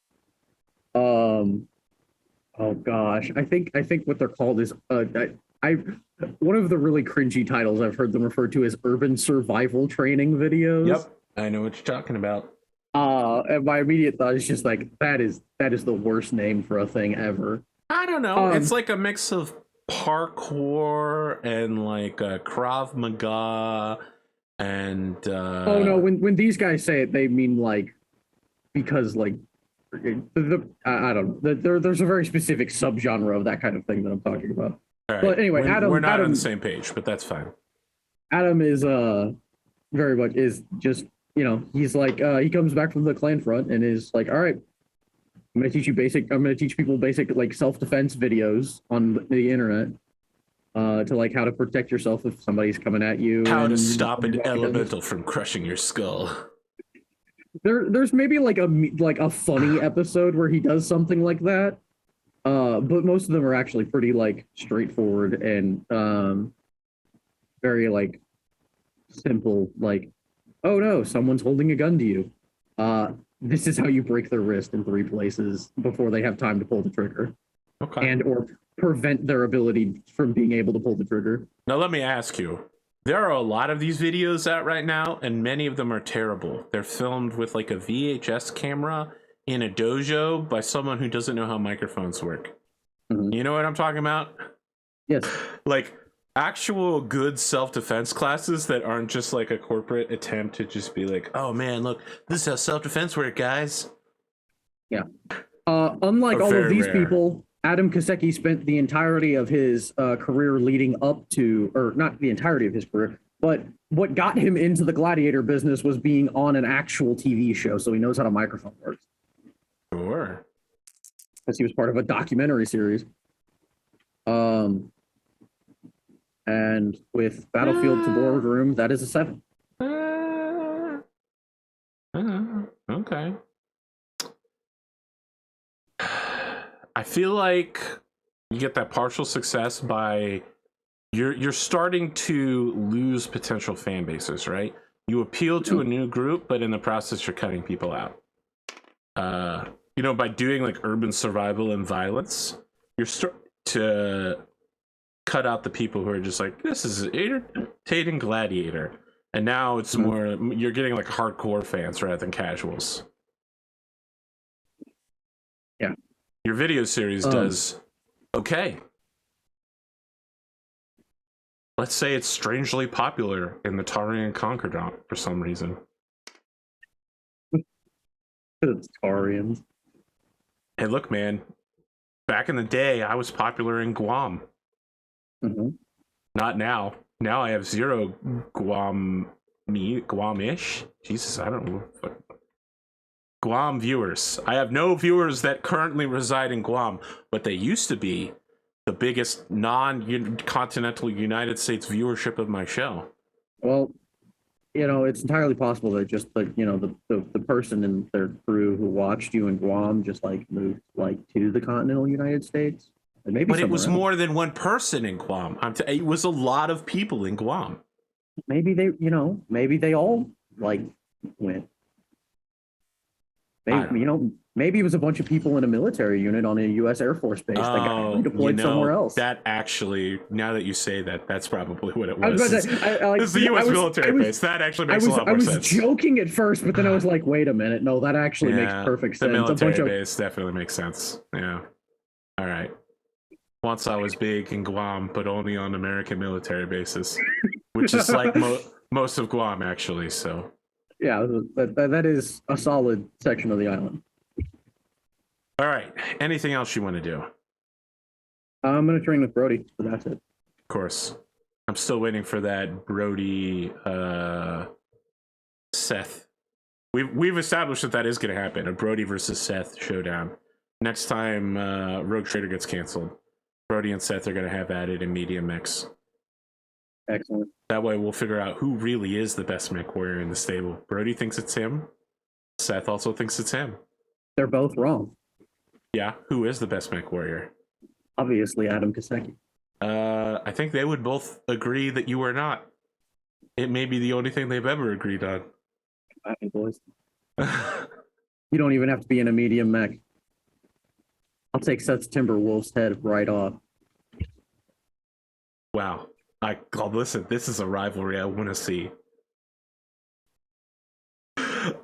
[SPEAKER 1] oh gosh, I think what they're called is one of the really cringy titles I've heard them referred to as urban survival training videos.
[SPEAKER 2] Yep, I know what you're talking about.
[SPEAKER 1] And my immediate thought is just like that is the worst name for a thing ever.
[SPEAKER 2] I don't know. It's like a mix of parkour and like Krav Maga and
[SPEAKER 1] oh no, when these guys say it, they mean like because like I don't know. There's a very specific subgenre of that kind of thing that I'm talking about.
[SPEAKER 2] Right.
[SPEAKER 1] But anyway,
[SPEAKER 2] we're not on the same page, but that's fine.
[SPEAKER 1] Adam is very much is just, you know, he's like he comes back from the clan front and is like, all right, I'm gonna teach people basic like self-defense videos on the internet to like how to protect yourself if somebody's coming at you.
[SPEAKER 2] How to stop an elemental from crushing your skull.
[SPEAKER 1] There's maybe like a funny episode where he does something like that. But most of them are actually pretty like straightforward and very like simple, like, oh no, someone's holding a gun to you. This is how you break their wrist in 3 places before they have time to pull the trigger.
[SPEAKER 2] Okay.
[SPEAKER 1] And or prevent their ability from being able to pull the trigger.
[SPEAKER 2] Now let me ask you. There are a lot of these videos out right now, and many of them are terrible. They're filmed with like a VHS camera in a dojo by someone who doesn't know how microphones work.
[SPEAKER 1] Mm-hmm.
[SPEAKER 2] You know what I'm talking about?
[SPEAKER 1] Yes.
[SPEAKER 2] Like actual good self-defense classes that aren't just like a corporate attempt to just be like, oh man, look, this is how self-defense work, guys.
[SPEAKER 1] Yeah. Unlike all of these people, Adam Kaseki spent the entirety of his career leading up to, or not the entirety of his career, but what got him into the gladiator business was being on an actual TV show, so he knows how a microphone works.
[SPEAKER 2] Sure.
[SPEAKER 1] Because he was part of a documentary series. And with Battlefield to Boardroom, that is a 7.
[SPEAKER 2] Okay. I feel like you get that partial success by you're starting to lose potential fan bases, right? You appeal to a new group, but in the process, you're cutting people out. You know, by doing like urban survival and violence, you're starting to cut out the people who are just like, this is entertaining gladiator. And now it's more, you're getting like hardcore fans rather than casuals.
[SPEAKER 1] Yeah.
[SPEAKER 2] Your video series does okay. Let's say it's strangely popular in the Tarian Concordant for some reason.
[SPEAKER 1] It's Tarians.
[SPEAKER 2] Hey, look, man. Back in the day, I was popular in Guam.
[SPEAKER 1] Mm-hmm.
[SPEAKER 2] Not now. Now I have 0 Guam-ish. Jesus, I don't know. Guam viewers. I have no viewers that currently reside in Guam, but they used to be the biggest non-continental United States viewership of my show.
[SPEAKER 1] Well, you know, it's entirely possible that just the person in their crew who watched you in Guam just like moved like to the continental United States. And maybe
[SPEAKER 2] but it was
[SPEAKER 1] else.
[SPEAKER 2] more than one person in Guam. It was a lot of people in Guam.
[SPEAKER 1] Maybe they all like went. Maybe, maybe it was a bunch of people in a military unit on a U.S. Air Force base that got redeployed somewhere else.
[SPEAKER 2] That actually, now that you say that, that's probably what it was.
[SPEAKER 1] I was about to say,
[SPEAKER 2] it's the U.S. military base. That actually makes a lot more sense.
[SPEAKER 1] I was joking at first, but then I was like, wait a minute. No, that actually makes perfect sense.
[SPEAKER 2] The military base definitely makes sense. Yeah. All right. Once I was big in Guam, but only on American military bases, which is like most of Guam, actually. So.
[SPEAKER 1] Yeah, that is a solid section of the island.
[SPEAKER 2] All right. Anything else you want to do?
[SPEAKER 1] I'm going to train with Brody, so that's it.
[SPEAKER 2] Of course. I'm still waiting for that Brody Seth. We've established that is going to happen. A Brody versus Seth showdown. Next time Rogue Trader gets canceled, Brody and Seth are going to have added in medium mix.
[SPEAKER 1] Excellent.
[SPEAKER 2] That way we'll figure out who really is the best mech warrior in the stable. Brody thinks it's him. Seth also thinks it's him.
[SPEAKER 1] They're both wrong.
[SPEAKER 2] Yeah, who is the best mech warrior?
[SPEAKER 1] Obviously, Adam Kaseki.
[SPEAKER 2] I think they would both agree that you are not. It may be the only thing they've ever agreed on.
[SPEAKER 1] All right, boys. You don't even have to be in a medium mech. I'll take Seth's Timberwolf's head right off.
[SPEAKER 2] Wow. Listen, this is a rivalry I want to see.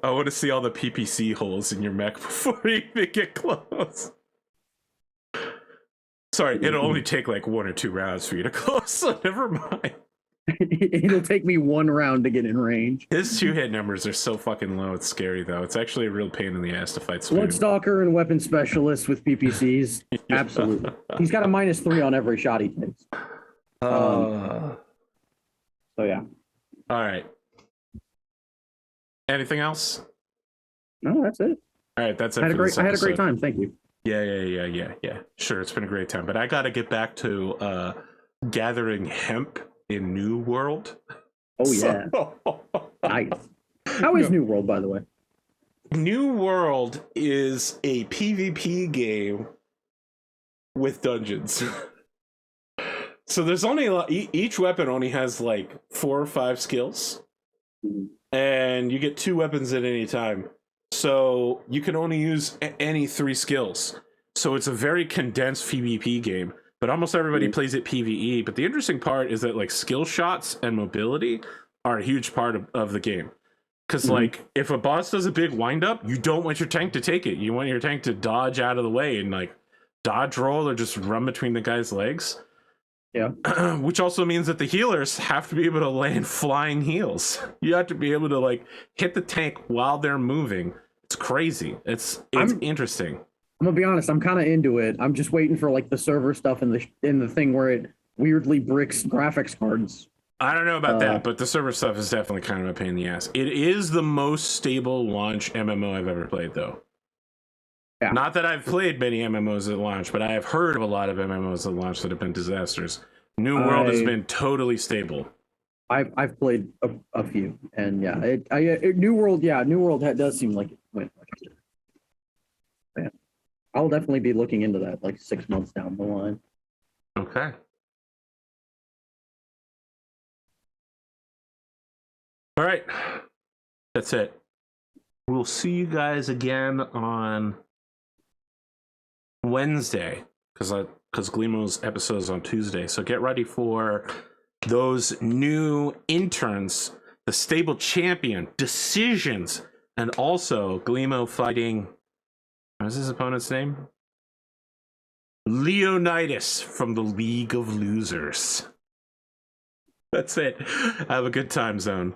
[SPEAKER 2] I want to see all the PPC holes in your mech before you even get close. Sorry, it'll only take like 1 or 2 rounds for you to close, so never mind.
[SPEAKER 1] It'll take me 1 round to get in range.
[SPEAKER 2] His 2-hit numbers are so fucking low, it's scary though. It's actually a real pain in the ass to fight Spoon.
[SPEAKER 1] Bloodstalker and weapon specialist with PPCs. Yeah. Absolutely. He's got a -3 on every shot he takes. So yeah.
[SPEAKER 2] All right. Anything else?
[SPEAKER 1] No, that's it.
[SPEAKER 2] All right, that's it.
[SPEAKER 1] I had a great time. Thank you.
[SPEAKER 2] Yeah. Sure, it's been a great time, but I got to get back to gathering hemp in New World.
[SPEAKER 1] Oh yeah. Nice. How is New World, by the way?
[SPEAKER 2] New World is a PvP game with dungeons. So there's only each weapon only has like 4 or 5 skills, and you get 2 weapons at any time. So you can only use any 3 skills. So it's a very condensed PvP game, but almost everybody plays it PvE. But the interesting part is that like skill shots and mobility are a huge part of the game. Because like if a boss does a big wind up, you don't want your tank to take it. You want your tank to dodge out of the way and like dodge roll or just run between the guy's legs.
[SPEAKER 1] Yeah.
[SPEAKER 2] Which also means that the healers have to be able to land flying heals. You have to be able to like hit the tank while they're moving. It's crazy. It's interesting.
[SPEAKER 1] I'm gonna be honest. I'm kind of into it. I'm just waiting for like the server stuff in the thing where it weirdly bricks graphics cards.
[SPEAKER 2] I don't know about that, but the server stuff is definitely kind of a pain in the ass. It is the most stable launch MMO I've ever played, though. Yeah. Not that I've played many MMOs at launch, but I have heard of a lot of MMOs at launch that have been disasters. New World has been totally stable.
[SPEAKER 1] I've played a few, and yeah, New World does seem like it went. Man. I'll definitely be looking into that like 6 months down the line.
[SPEAKER 2] Okay. All right. That's it. We'll see you guys again on Wednesday because Gleemo's episode is on Tuesday. So get ready for those new interns, the stable champion, decisions, and also Gleemo fighting. What's his opponent's name? Leonidas from the League of Losers. That's it. Have a good time, Zone.